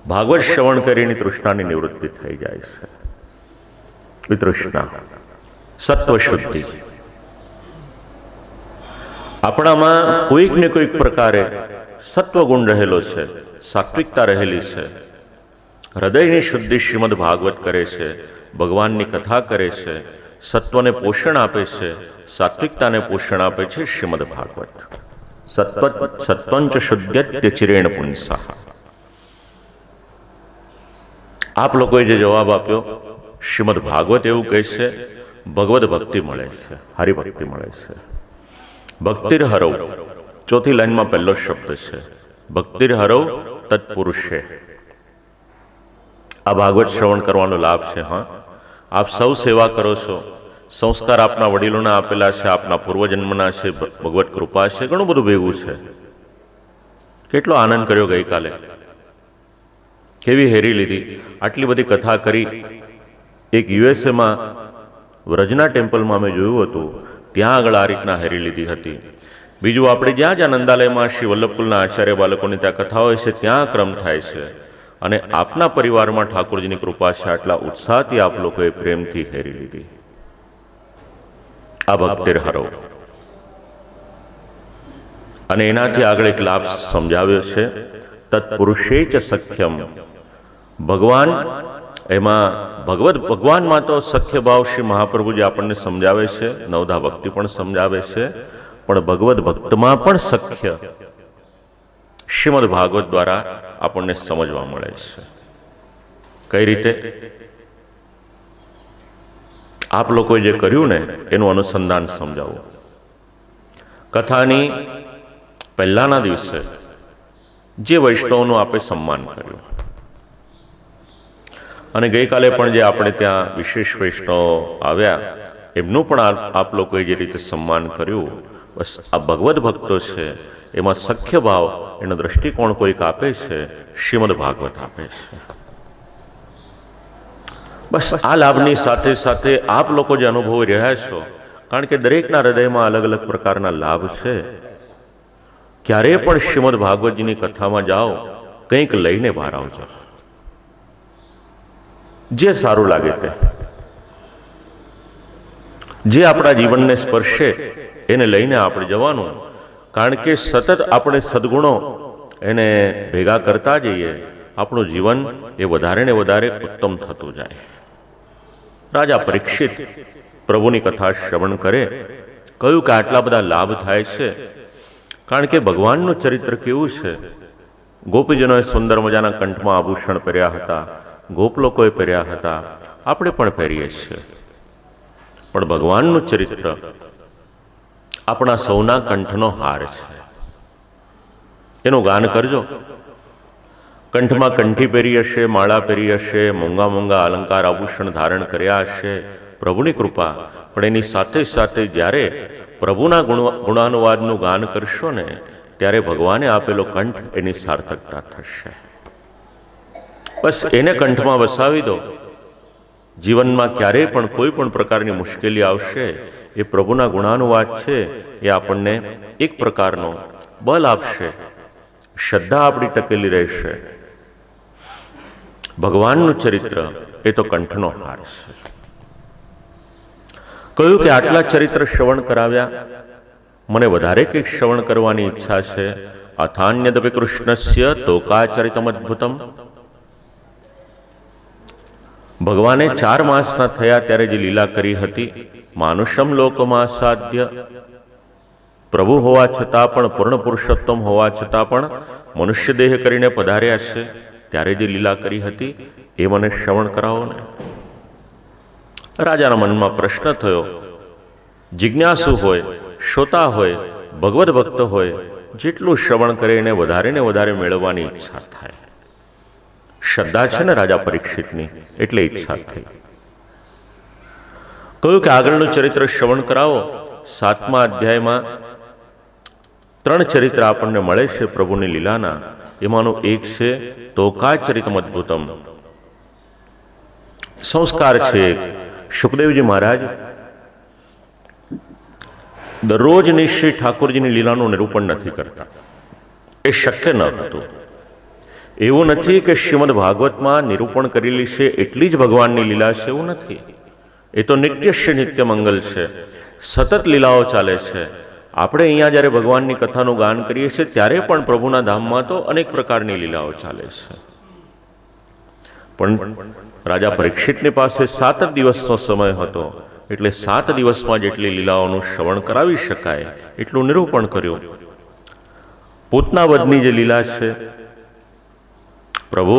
ભાગવત શ્રવણ કરીને તૃષ્ણાની નિવૃત્તિ થઈ જાય છે. વિતૃષ્ણા, સત્વ શુદ્ધિ. આપણામાં કોઈક ને કોઈક પ્રકારે સત્વગુણ રહેલો છે, સાત્વિકતા રહેલી છે. હૃદયની શુદ્ધિ શ્રીમદ ભાગવત કરે છે, ભગવાનની કથા કરે છે, સત્વને પોષણ આપે છે, સાત્વિકતાને પોષણ આપે છે શ્રીમદ ભાગવત. સત્વંચ શુદ્ધ્યત્ય ચિરેણ પુંસઃ. આપ લોકોએ જે જવાબ આપ્યો, શ્રીમદ ભાગવત એવું કહે છે, ભગવદ ભક્તિ મળે છે, હરિભક્તિ મળે છે. ભક્તિર્હરૌ, ચોથી લાઈનમાં પહેલો શબ્દ છે, ભક્તિર્હરૌ તત્પુરુષે. આ ભાગવત શ્રવણ કરવાનો લાભ છે. હા, આપ સૌ સેવા કરો છો, સંસ્કાર આપના વડીલોના આપેલા છે, આપના પૂર્વજન્મના છે, ભગવત કૃપા છે, ઘણું બધું ભેગું છે. કેટલો આનંદ કર્યો ગઈકાલે, કેવી હેરી લીધી, આટલી બધી કથા કરી. એક યુએસએમાં વ્રજના ટેમ્પલમાં મેં જોયું હતું, ત્યાં આગળ આ રીતના હેરી લીધી હતી. બીજું આપણે જ્યાં જ્યાં નંદાલયમાં શ્રી વલ્લભકુલના આચાર્ય બાળકોની ત્યાં કથા હોય છે, ત્યાં ક્રમ થાય છે. અને આપના પરિવારમાં ઠાકોરજીની કૃપા છે, આટલા ઉત્સાહથી આપ લોકોએ પ્રેમથી હેરી લીધી. આ ભક્તિર્હરૌ. અને એનાથી આગળ એક લાભ સમજાવ્યો છે, તત્પુરુષે ચ સખ્યમ. ભગવાન, એમાં ભગવાનમાં તો સખ્ય ભાવ શ્રી મહાપ્રભુજી આપણને સમજાવે છે, નવધા ભક્તિ પણ સમજાવે છે, પણ ભગવદ ભક્તમાં પણ સખ્ય શ્રીમદ ભાગવત દ્વારા આપણને સમજવા મળે છે. કઈ રીતે? આપ લોકોએ જે કર્યું ને એનું અનુસંધાન સમજાવું. કથાની પહેલાના દિવસે જે વૈષ્ણવનું આપે સન્માન કર્યું, અને ગઈકાલે પણ જે આપણે ત્યાં વિશેષ વૈષ્ણવ આવ્યા એમનું પણ આપ લોકોએ જે રીતે સન્માન કર્યું, બસ આ ભગવદ ભક્તો છે, એમાં સખ્ય ભાવ એનો દ્રષ્ટિકોણ કોઈક આપે છે, શ્રીમદ ભાગવત આપે છે. બસ આ લાભની સાથે સાથે આપ લોકો જે અનુભવી રહ્યા છો, કારણ કે દરેકના હૃદયમાં અલગ અલગ પ્રકારના લાભ છે. ક્યારેય પણ શ્રીમદ ભાગવતજીની કથામાં જાઓ, કંઈક લઈને બહાર આવજો, જે સારું લાગે તે, જે આપણા જીવનને સ્પર્શે એને લઈને આપણે જવાનું. કારણ કે સતત આપણે સદગુણો એને ભેગા કરતા જઈએ, આપણું જીવન એ વધારે ને વધારે ઉત્તમ થતું જાય. રાજા પરીક્ષિત પ્રભુની કથા શ્રવણ કરે, કહ્યું કે આટલા બધા લાભ થાય છે, કારણ કે ભગવાનનું ચરિત્ર કેવું છે. ગોપીજનોએ સુંદર મજાના કંઠમાં આભૂષણ પહેર્યા હતા, ગોપલોકોએ પહેર્યા હતા, આપણે પણ પહેરીએ છીએ. પણ ભગવાનનું ચરિત્ર આપણા સૌના કંઠનો હાર છે. એનું ગાન કરજો. કંઠમાં કંઠી પહેરી હશે, માળા પહેરી હશે, મોંઘા મોંઘા અલંકાર આભૂષણ ધારણ કર્યા હશે, પ્રભુની કૃપા. પણ એની સાથે સાથે જ્યારે પ્રભુના ગુણાનુવાદનું ગાન કરશો ને, ત્યારે ભગવાને આપેલો કંઠ એની સાર્થકતા થશે. બસ એને કંઠમાં વસાવી દો. જીવનમાં ક્યારેય પણ કોઈ પણ પ્રકારની મુશ્કેલી આવશે, એ પ્રભુના ગુણાનુવાદ છે, એ આપણને એક પ્રકારનો બલ આપશે, શ્રદ્ધા આપણી ટકેલી રહેશે. ભગવાનનું ચરિત્ર એ તો કંઠનો હાર છે. કહ્યું કે આટલા ચરિત્ર શ્રવણ કરાવ્યા, મને વધારે કંઈક શ્રવણ કરવાની ઈચ્છા છે. અથાન્યદપી કૃષ્ણસ્ય તોકાચરિતમ અદ્ભુતમ. ભગવાને 4 માસના થયા ત્યારે જે લીલા કરી હતી, માનુષમ લોકમાં સાધ્ય. પ્રભુ હોવા છતાં પણ, પૂર્ણ પુરુષોત્તમ હોવા છતાં પણ મનુષ્ય દેહ કરીને પધાર્યા છે, ત્યારે જે લીલા કરી હતી એ મને શ્રવણ કરાવો ને. રાજાના મનમાં પ્રશ્ન થયો. જિજ્ઞાસુ હોય, શ્રોતા હોય, ભગવદ ભક્ત હોય જેટલું શ્રવણ કરે એને વધારે ને વધારે મેળવવાની ઈચ્છા થાય. શ્રદ્ધા છે ને રાજા પરીક્ષિતની, એટલે ઈચ્છા થઈ. કહ્યું કે આગળનું ચરિત્ર શ્રવણ કરાવો. 7મા અધ્યાયમાં 3 ચરિત્ર આપણને મળે છે પ્રભુની લીલાના. એમાંનું એક છે તોકાચરિતમ અદ્ભુતમ. સંસ્કાર છે એક. સુખદેવજી મહારાજ દરરોજ નિશ્ચય ઠાકોરજીની લીલાનું નિરૂપણ નથી કરતા, એ શક્ય ન હતું. એવું નથી કે શ્રીમદ ભાગવતમાં નિરૂપણ કરેલી છે એટલી જ ભગવાનની લીલા છે, એવું નથી. એ તો નિત્યશ્ય નિત્ય મંગલ છે, સતત લીલાઓ ચાલે છે. આપણે અહીંયા જ્યારે ભગવાનની કથાનું ગાન કરીએ છીએ ત્યારે પણ પ્રભુના ધામમાં તો અનેક પ્રકારની લીલાઓ ચાલે છે. પણ રાજા પરીક્ષિતની પાસે 7 દિવસનો સમય હતો, એટલે 7 દિવસમાં જેટલી લીલાઓનું શ્રવણ કરાવી શકાય એટલું નિરૂપણ કર્યું. પૂતના વધની જે લીલા છે, પ્રભુ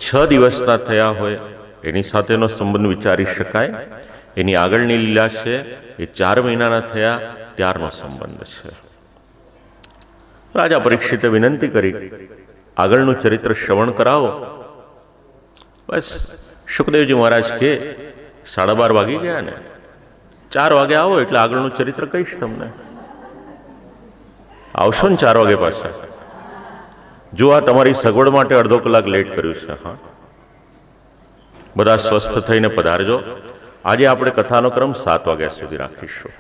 6 દિવસના થયા હોય એની સાથેનો સંબંધ વિચારી શકાય. એની આગળની લીલા છે એ 4 મહિનાના થયા ત્યારનો સંબંધ છે. રાજા પરીક્ષિતે વિનંતી કરી, આગળનું ચરિત્ર શ્રવણ કરાવો. બસ સુખદેવજી મહારાજ કે 12:30 વાગી ગયા ને, 4 વાગે આવો એટલે આગળનું ચરિત્ર કહીશ તમને. આવશો ને 4 વાગે પાછા? જો આ તમારી સગવડ માટે અડધો કલાક લેટ કર્યું છે. હા, બધા સ્વસ્થ થઈને પધારજો. આજે આપણે કથાનો ક્રમ 7 વાગ્યા સુધી રાખીશું.